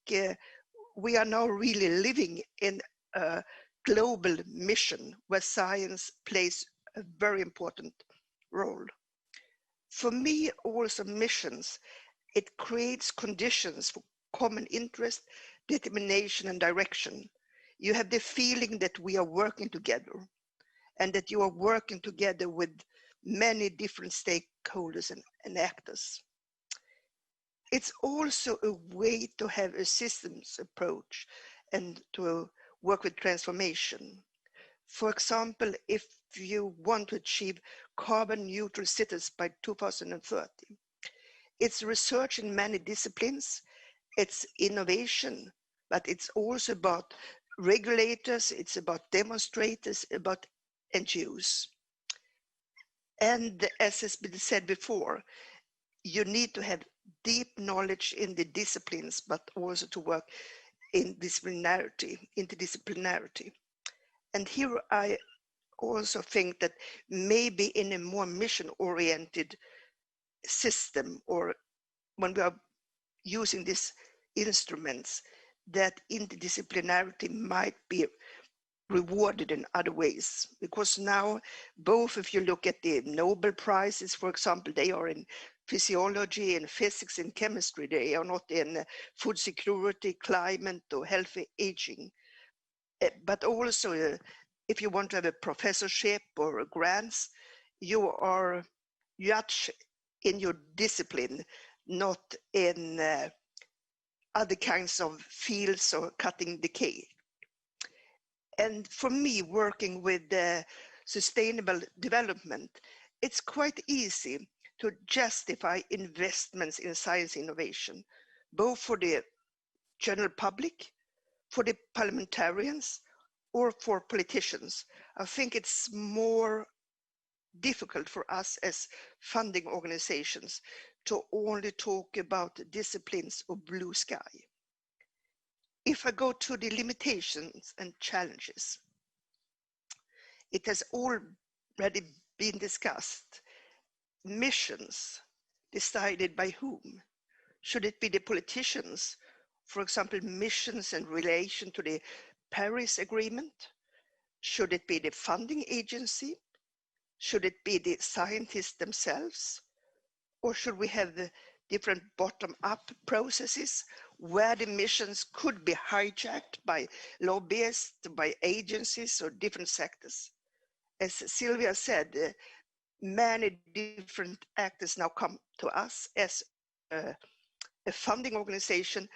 we are now really living in a global mission where science plays a very important role. For me, also missions, it creates conditions for common interest, determination, and direction. You have the feeling that we are working together, and that you are working together with many different stakeholders and actors. It's also a way to have a systems approach and to work with transformation. For example, if you want to achieve carbon neutral cities by 2030, it's research in many disciplines, it's innovation, but it's also about regulators, it's about demonstrators, about NGOs. And as has been said before, you need to have deep knowledge in the disciplines, but also to work in interdisciplinarity. And here I also think that maybe in a more mission-oriented system, or when we are using these instruments, that interdisciplinarity might be rewarded in other ways. Because now, both if you look at the Nobel Prizes, for example, they are in physiology and physics and chemistry, they are not in food security, climate, or healthy aging. But also, if you want to have a professorship or grants, you are judged in your discipline, not in other kinds of fields or cutting decay. And for me, working with sustainable development, it's quite easy to justify investments in science innovation, both for the general public, for the parliamentarians, or for politicians? I think it's more difficult for us as funding organizations to only talk about disciplines of blue sky. If I go to the limitations and challenges, it has already been discussed. Missions decided by whom? Should it be the politicians? For example, missions in relation to the Paris Agreement? Should it be the funding agency? Should it be the scientists themselves? Or should we have the different bottom-up processes where the missions could be hijacked by lobbyists, by agencies or different sectors? As Sylvia said, many different actors now come to us as a funding organization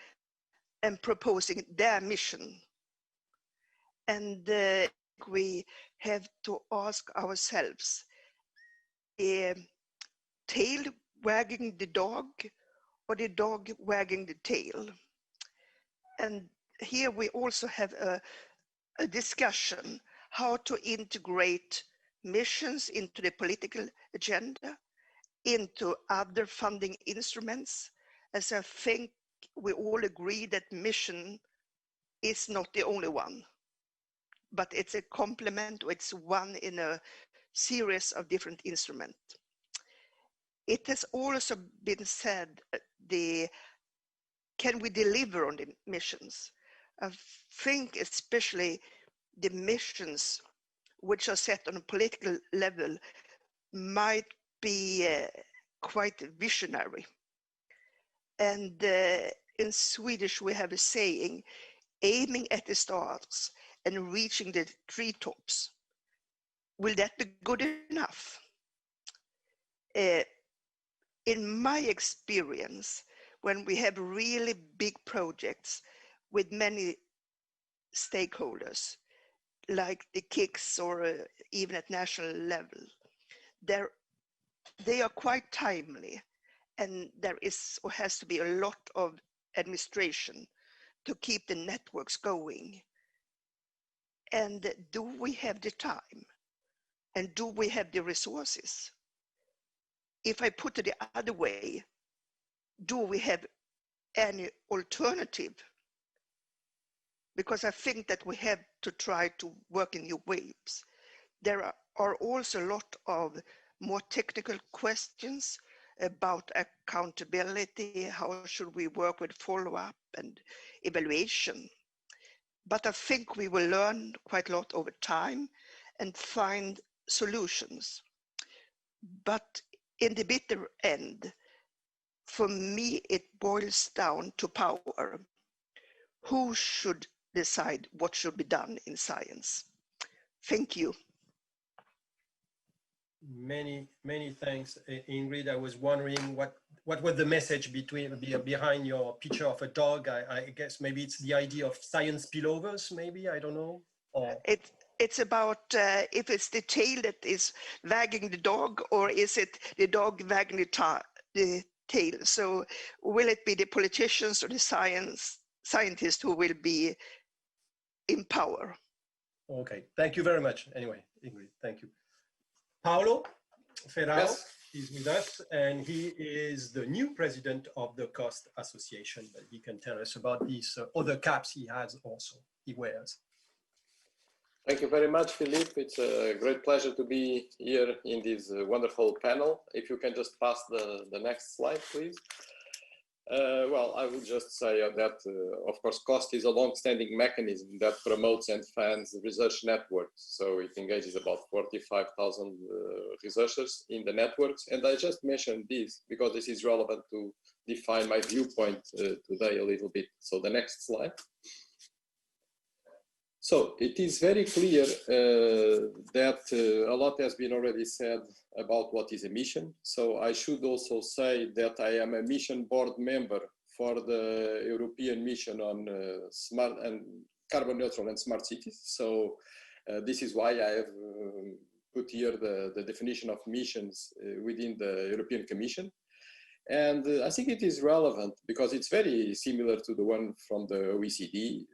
and proposing their mission. And we have to ask ourselves, tail wagging the dog or the dog wagging the tail? And here we also have a discussion how to integrate missions into the political agenda, into other funding instruments, as I think we all agree that mission is not the only one, but it's a complement, or it's one in a series of different instruments. It has also been said, can we deliver on the missions? I think especially the missions which are set on a political level might be quite visionary. And in Swedish, we have a saying, aiming at the stars and reaching the treetops. Will that be good enough? In my experience, when we have really big projects with many stakeholders, like the KICs or even at national level, they are quite timely, and there is or has to be a lot of administration to keep the networks going. And do we have the time? And do we have the resources? If I put it the other way, do we have any alternative? Because I think that we have to try to work in new ways. There are also a lot of more technical questions about accountability. How should we work with follow-up and evaluation? But I think we will learn quite a lot over time and find solutions. But in the bitter end, for me, it boils down to power. Who should decide what should be done in science? Thank you. Many thanks, Ingrid. I was wondering what was the message behind your picture of a dog. I guess maybe it's the idea of science spillovers, maybe, I don't know. Or... It's about if it's the tail that is wagging the dog, or is it the dog wagging the tail? So will it be the politicians or the scientists who will be in power? Okay, thank you very much. Anyway, Ingrid, thank you. Paolo Ferraro is with us, and he is the new president of the COST Association, but he can tell us about these other caps he has also, he wears. Thank you very much, Philippe. It's a great pleasure to be here in this wonderful panel. If you can just pass the next slide, please. Well, I would just say that, of course, COST is a long-standing mechanism that promotes and funds research networks. So it engages about 45,000 researchers in the networks. And I just mentioned this because this is relevant to define my viewpoint today a little bit. So the next slide. So it is very clear that a lot has been already said about what is a mission. So I should also say that I am a mission board member for the European mission on smart and carbon neutral and smart cities. So this is why I have put here the definition of missions within the European Commission. And I think it is relevant because it's very similar to the one from the OECD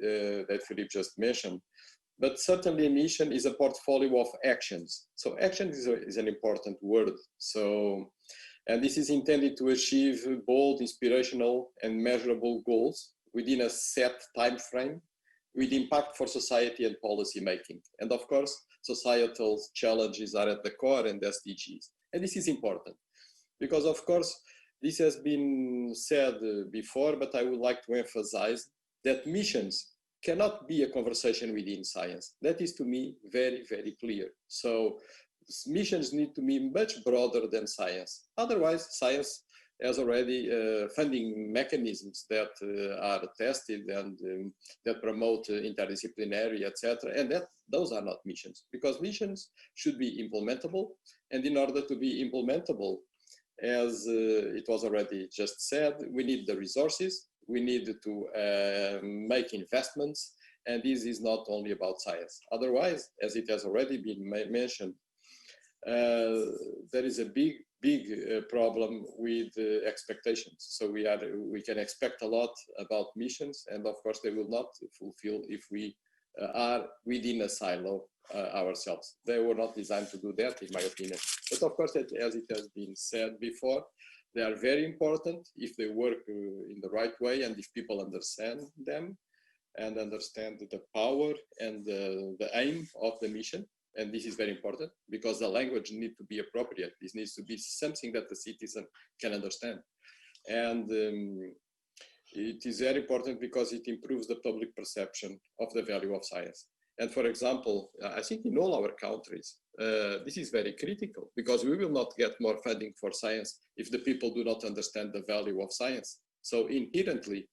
that Philippe just mentioned. But certainly a mission is a portfolio of actions. So action is an important word. So, and this is intended to achieve bold, inspirational, and measurable goals within a set time frame with impact for society and policy making. And of course, societal challenges are at the core and SDGs. And this is important because, of course, this has been said before, but I would like to emphasize that missions cannot be a conversation within science. That is, to me, very, very clear. So missions need to be much broader than science. Otherwise, science has already funding mechanisms that are tested and that promote interdisciplinary, etc. And those are not missions, because missions should be implementable. And in order to be implementable, as it was already just said, we need the resources, we need to make investments, and this is not only about science. Otherwise, as it has already been mentioned, there is a big problem with expectations. So we can expect a lot about missions, and of course they will not fulfill if we are within a silo ourselves. They were not designed to do that, in my opinion. But of course, as it has been said before, they are very important if they work in the right way and if people understand them and understand the power and the aim of the mission. And this is very important because the language needs to be appropriate. This needs to be something that the citizen can understand. And it is very important because it improves the public perception of the value of science. And for example, I think in all our countries, this is very critical because we will not get more funding for science if the people do not understand the value of science. So inherently,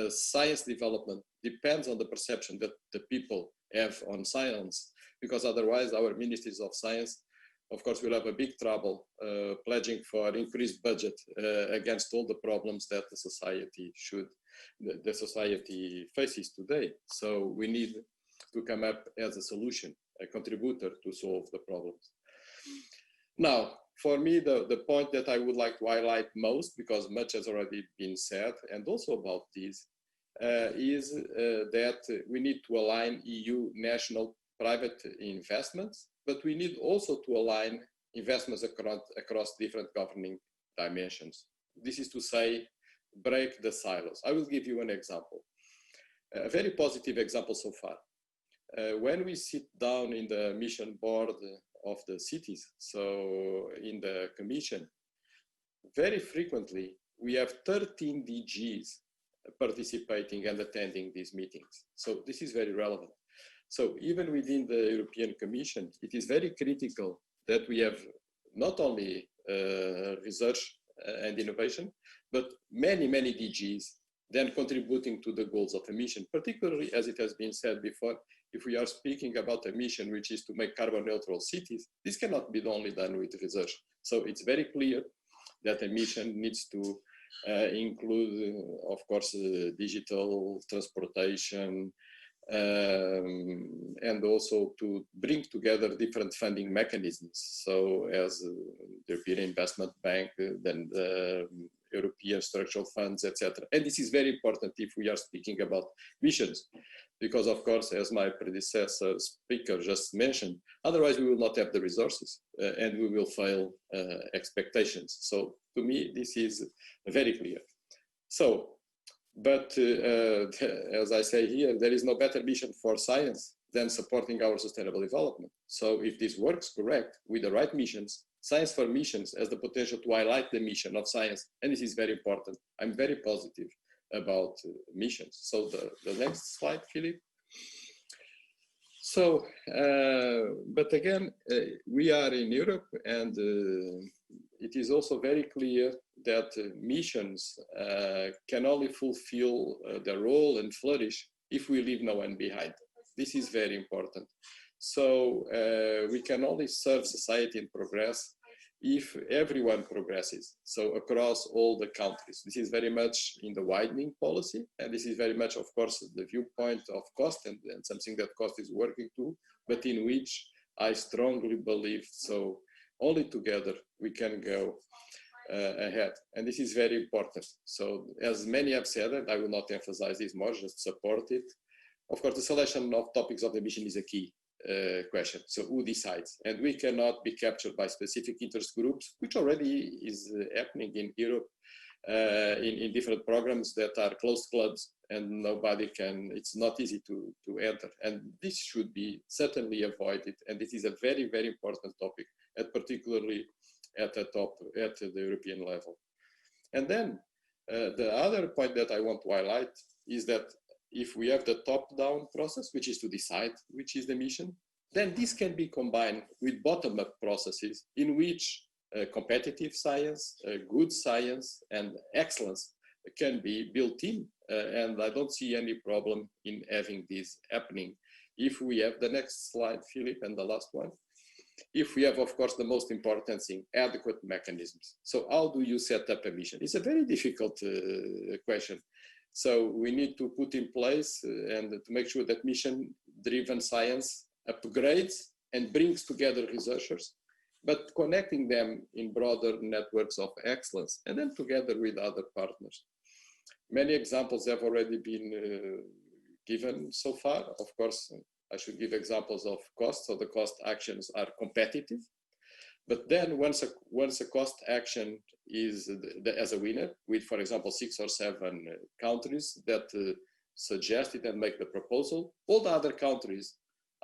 science development depends on the perception that the people have on science, because otherwise our ministries of science, of course, will have a big trouble pledging for increased budget against all the problems that the society faces today. So we need to come up as a solution, a contributor to solve the problems. Now, for me, the point that I would like to highlight most, because much has already been said, and also about this, is that we need to align EU national private investments, but we need also to align investments across different governing dimensions. This is to say, break the silos. I will give you an example, a very positive example so far. When we sit down in the mission board of the cities, so in the commission, very frequently we have 13 DGs participating and attending these meetings. So this is very relevant. So even within the European Commission, it is very critical that we have not only research and innovation, but many DGs then contributing to the goals of a mission, particularly as it has been said before, if we are speaking about a mission which is to make carbon neutral cities, this cannot be only done with research. So it's very clear that a mission needs to include, of course, digital transportation, and also to bring together different funding mechanisms. So as the European Investment Bank, then the European structural funds, etc. And this is very important if we are speaking about missions, because of course, as my predecessor speaker just mentioned, otherwise we will not have the resources and we will fail expectations. So to me, this is very clear. So, but as I say here, there is no better mission for science than supporting our sustainable development. So if this works correct with the right missions, Science for Missions has the potential to highlight the mission of science, and this is very important. I'm very positive about missions. So the next slide, Philippe. So, but again, we are in Europe, and it is also very clear that missions can only fulfill their role and flourish if we leave no one behind. This is very important. So we can only serve society and progress if everyone progresses, so across all the countries. This is very much in the widening policy, and this is very much, of course, the viewpoint of cost and something that cost is working to, but in which I strongly believe, so only together we can go. ahead. And this is very important. So as many have said, and I will not emphasize this more, just support it. Of course, the selection of topics of the mission is a key question. So who decides? And we cannot be captured by specific interest groups, which already is happening in Europe in different programs that are closed clubs, and nobody can, it's not easy to enter. And this should be certainly avoided. And this is a very, very important topic, and particularly at the top, at the European level. And then the other point that I want to highlight is that if we have the top-down process, which is to decide which is the mission, then this can be combined with bottom-up processes in which competitive science, good science, and excellence can be built in. And I don't see any problem in having this happening. If we have the next slide, Philip, and the last one. If we have, of course, the most important thing, adequate mechanisms. So how do you set up a mission? It's a very difficult question. So we need to put in place and to make sure that mission-driven science upgrades and brings together researchers, but connecting them in broader networks of excellence, and then together with other partners. Many examples have already been given so far. Of course, I should give examples of cost. So the cost actions are competitive. But then once a cost action is as a winner, with, for example, 6 or 7 countries that suggest it and make the proposal, all the other countries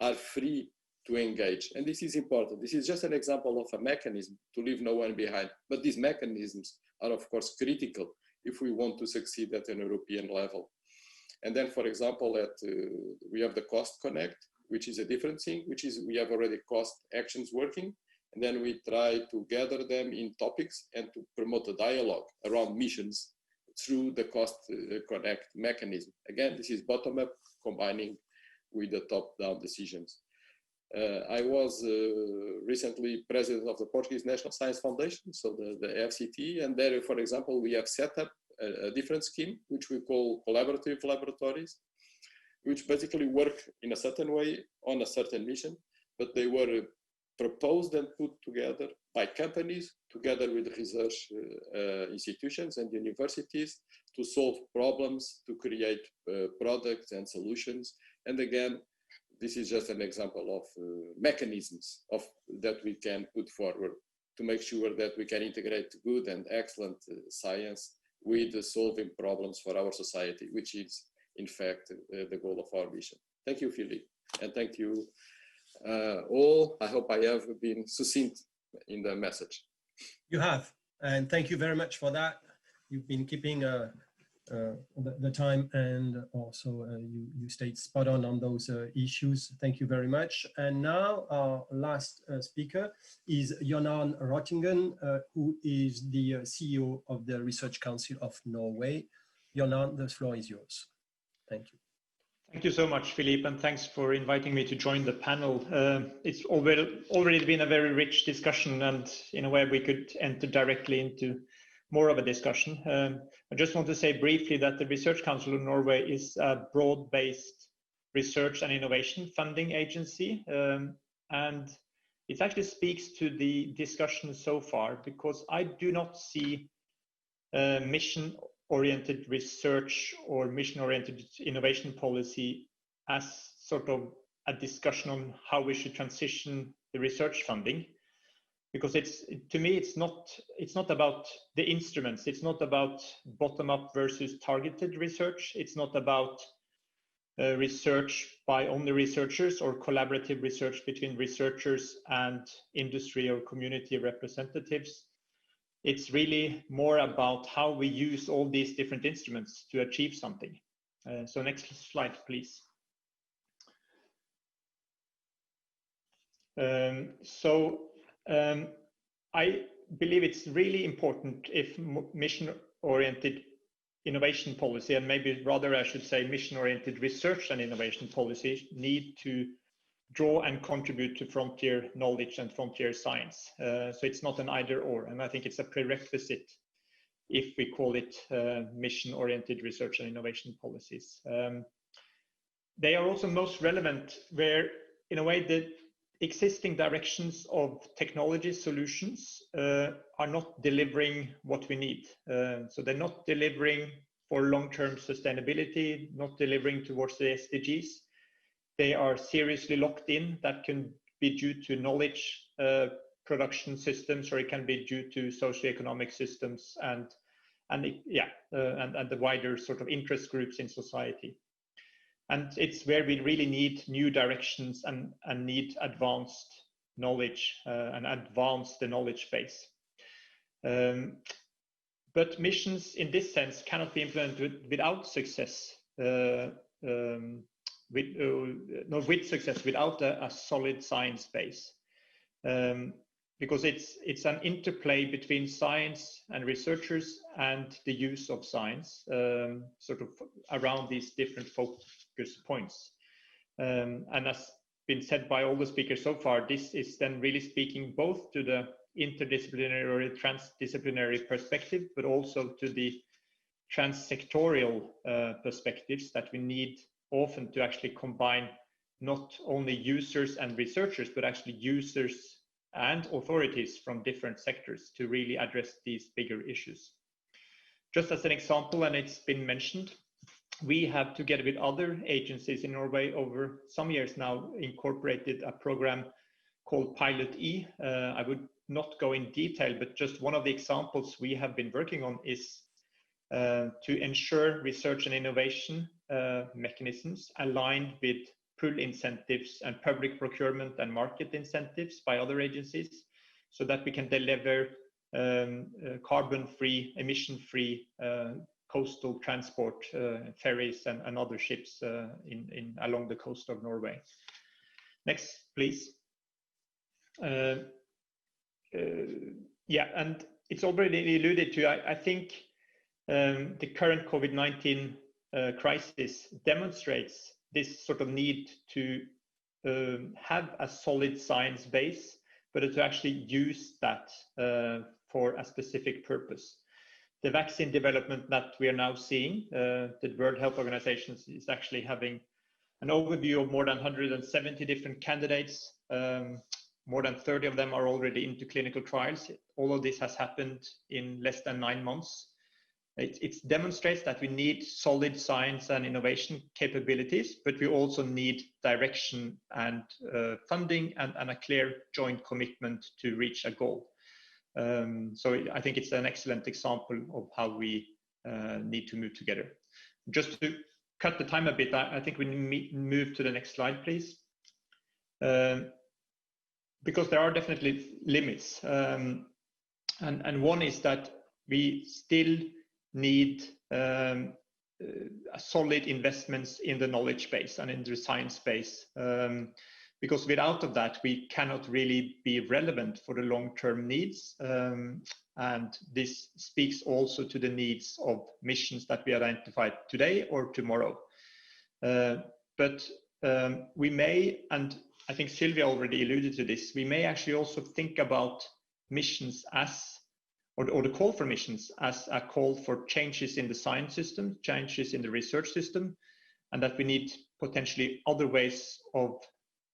are free to engage. And this is important. This is just an example of a mechanism to leave no one behind. But these mechanisms are, of course, critical if we want to succeed at an European level. And then, for example, we have the Cost Connect, which is a different thing, which is we have already cost actions working. And then we try to gather them in topics and to promote a dialogue around missions through the Cost Connect mechanism. Again, this is bottom-up combining with the top-down decisions. I was recently president of the Portuguese National Science Foundation, so the FCT, and there, for example, we have set up a different scheme, which we call collaborative laboratories, which basically work in a certain way on a certain mission, but they were proposed and put together by companies together with research institutions and universities to solve problems, to create products and solutions. And again, this is just an example of mechanisms that we can put forward to make sure that we can integrate good and excellent science with solving problems for our society, which is, in fact, the goal of our mission. Thank you, Philippe, and thank you all. I hope I have been succinct in the message. You have, and thank you very much for that. You've been keeping the time, and also you stayed spot on those issues. Thank you very much. And now our last speaker is Jonan Rottingen, who is the CEO of the Research Council of Norway. Jonan, the floor is yours. Thank you. Thank you so much, Philippe, and thanks for inviting me to join the panel. It's already been a very rich discussion, and in a way we could enter directly into more of a discussion. I just want to say briefly that the Research Council of Norway is a broad-based research and innovation funding agency, and it actually speaks to the discussion so far, because I do not see mission-oriented research or mission-oriented innovation policy as sort of a discussion on how we should transition the research funding, because to me it's not about the instruments. It's not about bottom-up versus targeted research. It's not about research by only researchers or collaborative research between researchers and industry or community representatives. It's really more about how we use all these different instruments to achieve something. So next slide, please. I believe it's really important if mission-oriented innovation policy, and maybe rather I should say mission-oriented research and innovation policies, need to draw and contribute to frontier knowledge and frontier science. So it's not an either or, and I think it's a prerequisite if we call it mission-oriented research and innovation policies. They are also most relevant where, in a way, that existing directions of technology solutions are not delivering what we need. So they're not delivering for long-term sustainability, not delivering towards the SDGs. They are seriously locked in. That can be due to knowledge production systems, or it can be due to socioeconomic systems and the wider sort of interest groups in society. And it's where we really need new directions and need advanced knowledge and advance the knowledge base. But missions in this sense cannot be implemented without success, with success, without a solid science base. Because it's an interplay between science and researchers and the use of science, sort of around these different focus points. And as been said by all the speakers so far, this is then really speaking both to the interdisciplinary or transdisciplinary perspective, but also to the transsectorial perspectives that we need often to actually combine not only users and researchers, but actually users and authorities from different sectors to really address these bigger issues. Just as an example, and it's been mentioned, we have, together with other agencies in Norway over some years now, incorporated a program called Pilot E. I would not go in detail, but just one of the examples we have been working on is to ensure research and innovation mechanisms aligned with pull incentives and public procurement and market incentives by other agencies, so that we can deliver carbon-free, emission-free coastal transport, ferries and other ships along the coast of Norway. Next, please. Yeah, and it's already alluded to. I think the current COVID-19 crisis demonstrates this sort of need to have a solid science base, but to actually use that for a specific purpose. The vaccine development that we are now seeing, the World Health Organization is actually having an overview of more than 170 different candidates. More than 30 of them are already into clinical trials. All of this has happened in less than 9 months. It demonstrates that we need solid science and innovation capabilities, but we also need direction and funding and a clear joint commitment to reach a goal. So I think it's an excellent example of how we need to move together. Just to cut the time a bit, I think we move to the next slide, please. Because there are definitely limits. And one is that we still need solid investments in the knowledge base and in the science base. Because without of that, we cannot really be relevant for the long-term needs. And this speaks also to the needs of missions that we identified today or tomorrow. But we may, and I think Sylvia already alluded to this, we may actually also think about missions as, or the call for missions as a call for changes in the science system, changes in the research system, and that we need potentially other ways of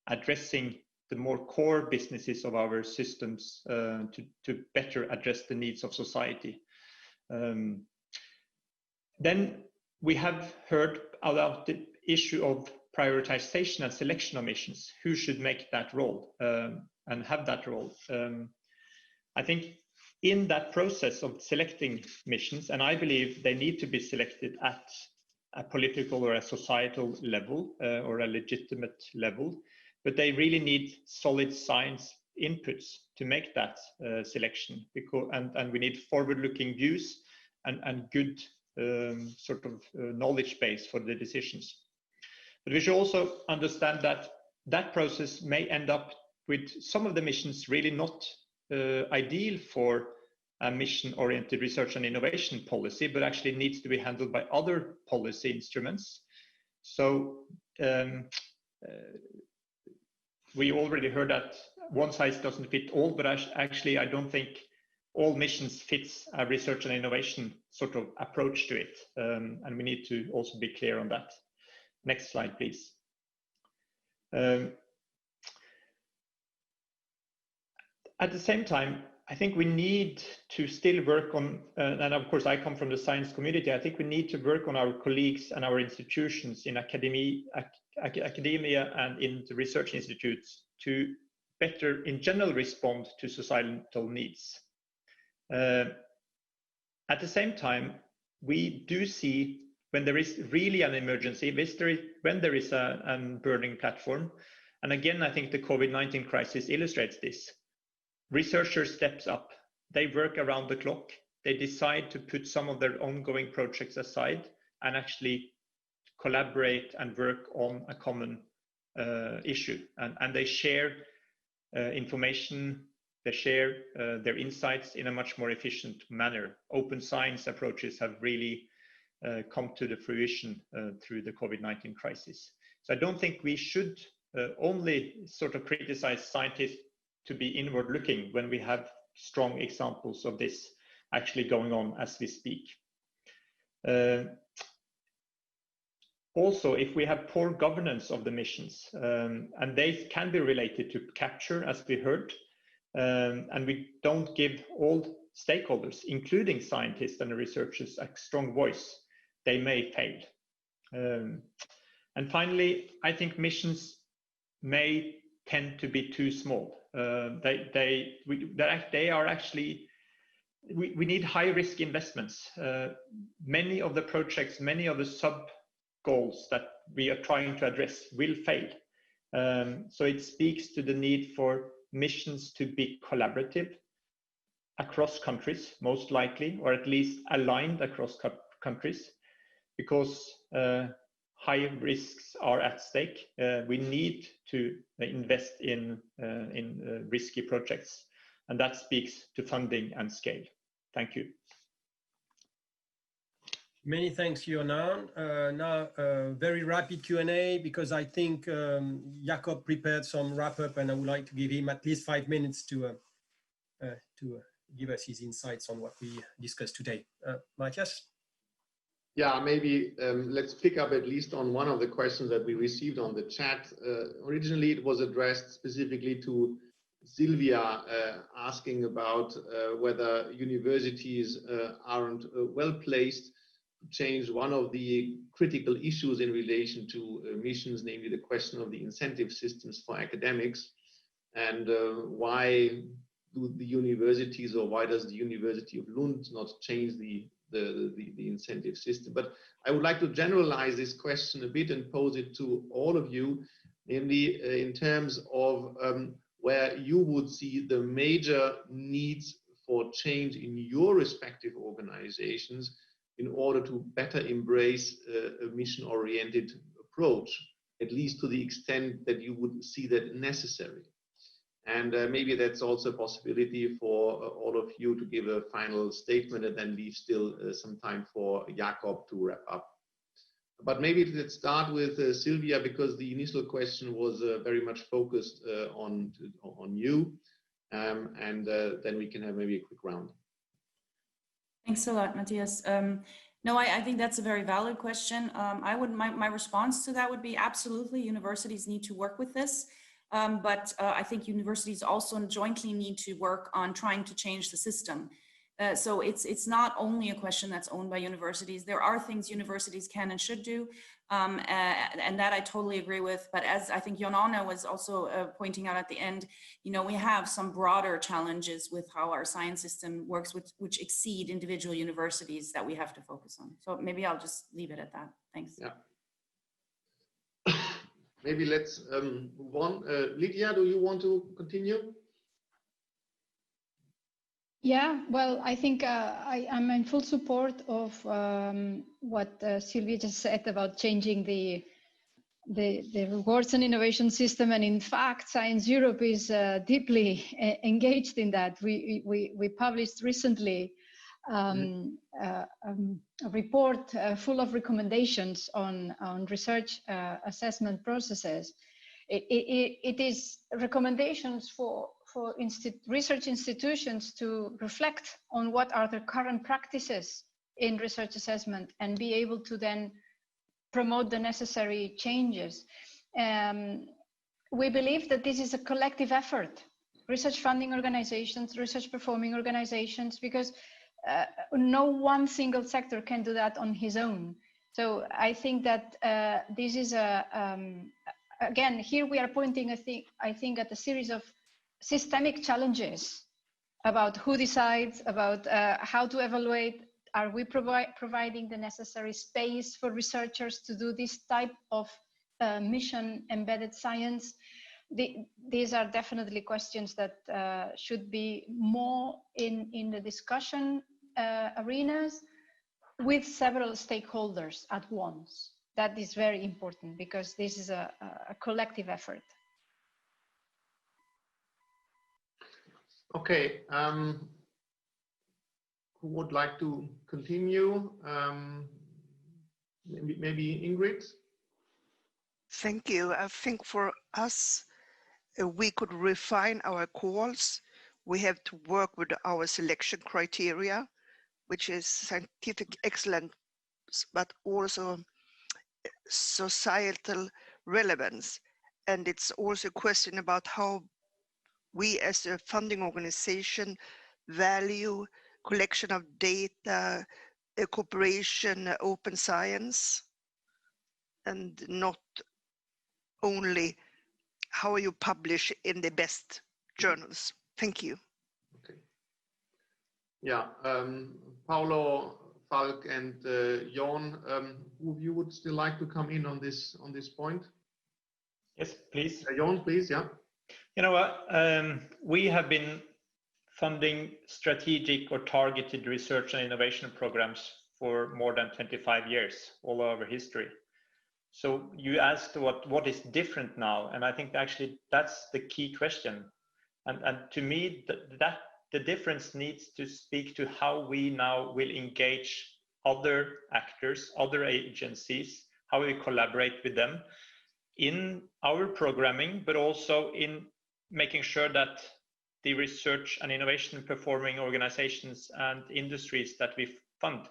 addressing the more core businesses of our systems to better address the needs of society. Then we have heard about the issue of prioritization and selection of missions. Who should make that role and have that role? I think in that process of selecting missions, and I believe they need to be selected at a political or a societal level or a legitimate level, but they really need solid science inputs to make that selection, because, and we need forward-looking views and good sort of knowledge base for the decisions. But we should also understand that that process may end up with some of the missions really not ideal for a mission-oriented research and innovation policy, but actually needs to be handled by other policy instruments. So we already heard that one size doesn't fit all, but actually I don't think all missions fits a research and innovation sort of approach to it. And we need to also be clear on that. Next slide, please. at the same time, I think we need to still work on, and of course I come from the science community, I think we need to work on our colleagues and our institutions in academia and in the research institutes to better in general respond to societal needs. At the same time, we do see when there is really an emergency, when there is a burning platform, and again, I think the COVID-19 crisis illustrates this. Researchers steps up, they work around the clock, they decide to put some of their ongoing projects aside and actually collaborate and work on a common issue. And they share information, they share their insights in a much more efficient manner. Open science approaches have really come to the fruition through the COVID-19 crisis. So I don't think we should only sort of criticize scientists to be inward looking when we have strong examples of this actually going on as we speak. Also, if we have poor governance of the missions, and they can be related to capture, as we heard, and we don't give all stakeholders, including scientists and researchers, a strong voice, they may fail. And finally, I think missions may tend to be too small. They are actually, we need high risk investments. Many of the projects, many of the sub goals that we are trying to address will fail. So it speaks to the need for missions to be collaborative across countries, most likely, or at least aligned across countries, because high risks are at stake. We need to invest in risky projects, and that speaks to funding and scale. Thank you. Many thanks, Jonan. Now, very rapid Q&A, because I think Jakob prepared some wrap-up, and I would like to give him at least 5 minutes to give us his insights on what we discussed today. Matthias? Yeah, maybe let's pick up at least on one of the questions that we received on the chat. Originally, it was addressed specifically to Sylvia, asking about whether universities aren't well placed to change one of the critical issues in relation to missions, namely the question of the incentive systems for academics. And why do the universities, or why does the University of Lund not change the incentive system? But I would like to generalize this question a bit and pose it to all of you, namely in terms of where you would see the major needs for change in your respective organizations in order to better embrace a mission-oriented approach, at least to the extent that you would see that necessary. And maybe that's also a possibility for all of you to give a final statement and then leave still some time for Jakob to wrap up. But maybe let's start with Sylvia, because the initial question was very much focused on you, and then we can have maybe a quick round. Thanks a lot, Matthias. No, I think that's a very valid question. My response to that would be absolutely, universities need to work with this. But I think universities also jointly need to work on trying to change the system. So it's not only a question that's owned by universities. There are things universities can and should do, and that I totally agree with. But as I think Jonana was also pointing out at the end, we have some broader challenges with how our science system works, which exceed individual universities that we have to focus on. So maybe I'll just leave it at that. Thanks. Yeah. Maybe let's move on. Lydia, do you want to continue? Yeah, well, I think I'm in full support of what Sylvia just said about changing the rewards and innovation system. And in fact, Science Europe is deeply engaged in that. We published recently a report full of recommendations on research assessment processes. It is recommendations for research institutions to reflect on what are the current practices in research assessment and be able to then promote the necessary changes. We believe that this is a collective effort. research funding organizations, research performing organizations, because no one single sector can do that on his own. So I think that this is again, here we are pointing, I think at a series of systemic challenges about who decides, about how to evaluate. Are we providing the necessary space for researchers to do this type of mission embedded science? These are definitely questions that should be more in the discussion arenas with several stakeholders at once. That is very important because this is a collective effort. Okay, who would like to continue? Maybe Ingrid? Thank you. I think for us, we could refine our calls. We have to work with our selection criteria, which is scientific excellence, but also societal relevance. And it's also a question about how we as a funding organization value collection of data, cooperation, open science, and not only how you publish in the best journals. Thank you. Okay. Yeah, Paulo, Falk, and Jon, who of you would still like to come in on this point? Yes, please. Jon, please. Yeah. You know what? We have been funding strategic or targeted research and innovation programs for more than 25 years, all over history. So you asked what is different now, and I think actually that's the key question. And to me, that the difference needs to speak to how we now will engage other actors, other agencies, how we collaborate with them in our programming, but also in making sure that the research and innovation performing organizations and industries that we fund,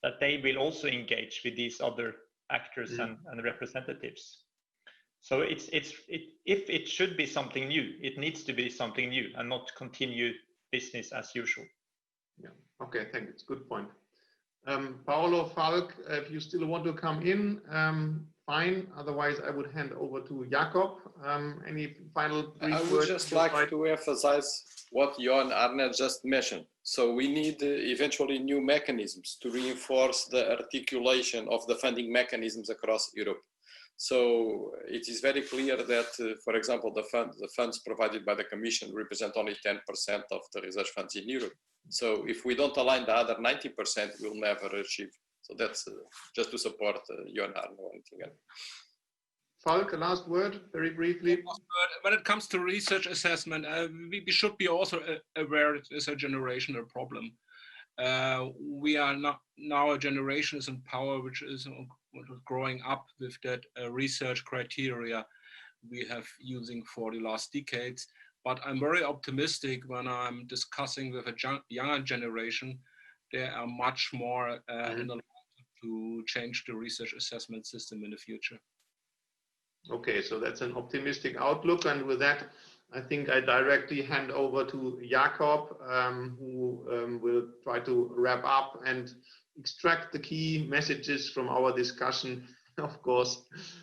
that they will also engage with these other actors and representatives. So if it should be something new, it needs to be something new and not continue business as usual. Yeah. Okay. Thank you. It's a good point. Paulo, Falk, if you still want to come in, fine. Otherwise, I would hand over to Jakob. Any final brief words? I would just like to emphasize what Jon Arne just mentioned. So we need eventually new mechanisms to reinforce the articulation of the funding mechanisms across Europe. So it is very clear that, for example, the funds provided by the Commission represent only 10% of the research funds in Europe. So if we don't align the other 90%, we'll never achieve. So that's just to support Jon Arne or anything else. Falk, last word, very briefly. When it comes to research assessment, we should be also aware it is a generational problem. We are now a generation is in power, which is growing up with that research criteria we have using for the last decades. But I'm very optimistic when I'm discussing with a younger generation. They are much more in the to change the research assessment system in the future. Okay, so that's an optimistic outlook. And with that, I think I directly hand over to Jakob, who will try to wrap up and extract the key messages from our discussion, of course.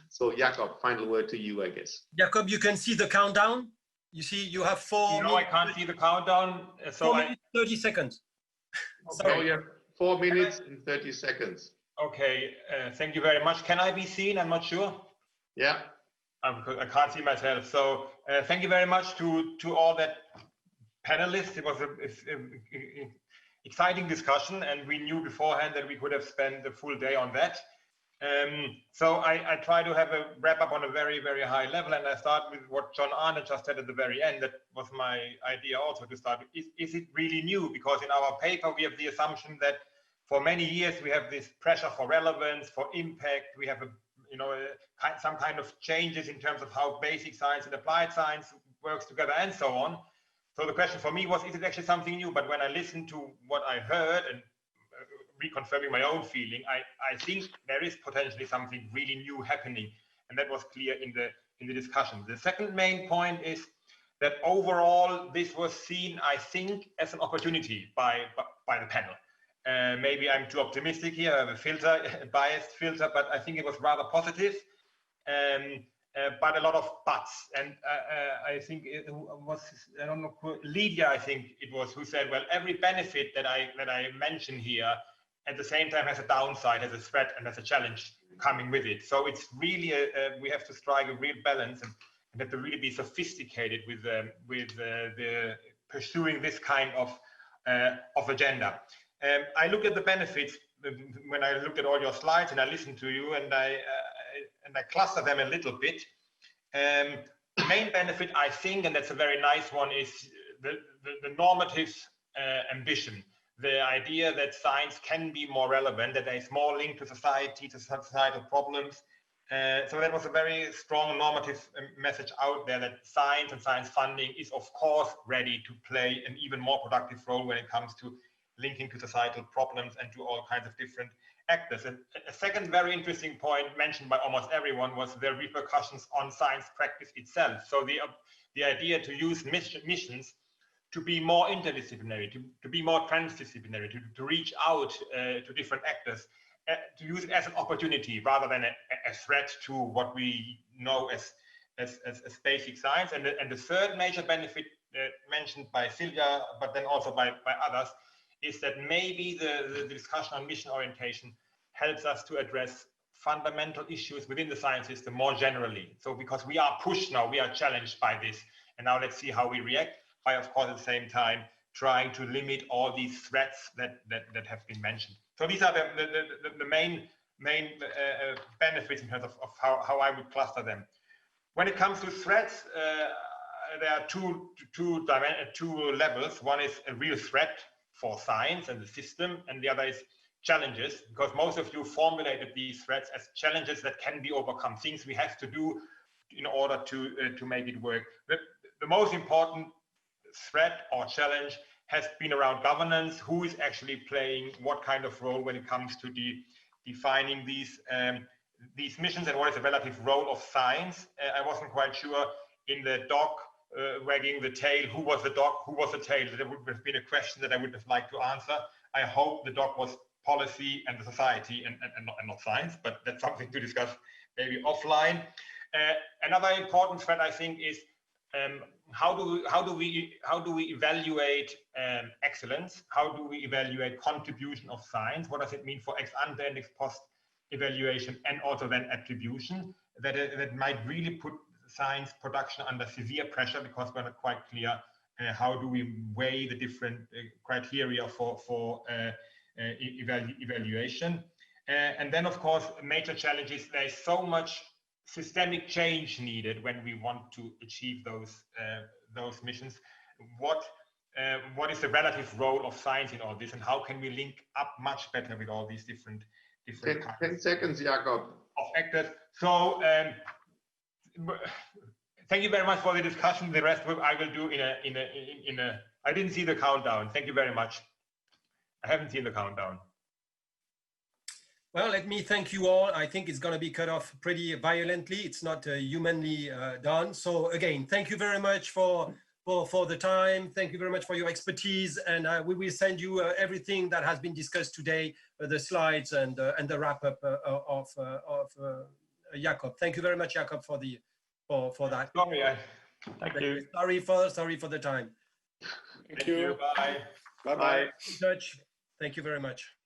So Jakob, final word to you, I guess. Jakob, you can see the countdown. You see, you have 4 minutes. No, I can't see the countdown. So 4 minutes, 30 seconds. Okay. So you have 4 minutes and 30 seconds. Okay, thank you very much. Can I be seen? I'm not sure. Yeah. I can't see myself. So thank you very much to all that panelists. It was an exciting discussion, and we knew beforehand that we could have spent the full day on that. So I try to have a wrap up on a very, very high level, and I start with what Jon Arne just said at the very end. That was my idea also to start with. Is it really new? Because in our paper, we have the assumption that for many years, we have this pressure for relevance, for impact. We have some kind of changes in terms of how basic science and applied science works together and so on. So the question for me was, is it actually something new? But when I listened to what I heard and reconfirming my own feeling, I think there is potentially something really new happening. And that was clear in the discussion. The second main point is that overall this was seen, I think, as an opportunity by the panel. Maybe I'm too optimistic here, I have a filter, a biased filter, but I think it was rather positive. But a lot of buts, and I think it was, I don't know, Lydia, I think it was, who said, well, every benefit that I mention here at the same time has a downside, has a threat, and has a challenge coming with it. So it's really we have to strike a real balance, and have to really be sophisticated with the pursuing this kind of agenda. I look at the benefits when I look at all your slides, and I listen to you, and I cluster them a little bit. The main benefit, I think, and that's a very nice one, is the normative ambition. The idea that science can be more relevant, that there is more link to society, to societal problems. So that was a very strong normative message out there, that science and science funding is, of course, ready to play an even more productive role when it comes to linking to societal problems and to all kinds of different actors. And a second very interesting point mentioned by almost everyone was the repercussions on science practice itself. So the idea to use missions to be more interdisciplinary, to be more transdisciplinary, to reach out to different actors, to use it as an opportunity rather than a threat to what we know as basic science. And the third major benefit mentioned by Silvia, but then also by others, is that maybe the discussion on mission orientation helps us to address fundamental issues within the science system more generally. So because we are pushed now, we are challenged by this, and now let's see how we react, by, of course, at the same time trying to limit all these threats that have been mentioned. So these are the main benefits in terms of how I would cluster them. When it comes to threats, there are two levels. One is a real threat for science and the system, and the other is challenges, because most of you formulated these threats as challenges that can be overcome, things we have to do in order to make it work. The most important threat or challenge has been around governance. Who is actually playing what kind of role when it comes to defining these missions, and what is the relative role of science? I wasn't quite sure in the doc wagging the tail, who was the dog, who was the tail? That would have been a question that I would have liked to answer. I hope the dog was policy and the society and not science, but that's something to discuss maybe offline. Another important thread, I think, is how do we evaluate excellence? How do we evaluate contribution of science? What does it mean for ex ante and ex post evaluation, and also then attribution? That might really put science production under severe pressure, because we're not quite clear how do we weigh the different criteria for evaluation. And then, of course, major challenges. There's so much systemic change needed when we want to achieve those missions. What is the relative role of science in all this, and how can we link up much better with all these different 10 seconds, Jakob. Of actors? So thank you very much for the discussion. The rest I will do in a. I didn't see the countdown. Thank you very much. I haven't seen the countdown. Well, let me thank you all. I think it's going to be cut off pretty violently. It's not humanly done. So again, thank you very much for the time. Thank you very much for your expertise. And we will send you everything that has been discussed today, the slides and the wrap up of Jakob. Thank you very much, Jakob, for that. Sorry, thank you. Sorry for the time. Thank you. Bye. Bye. In touch. Thank you very much.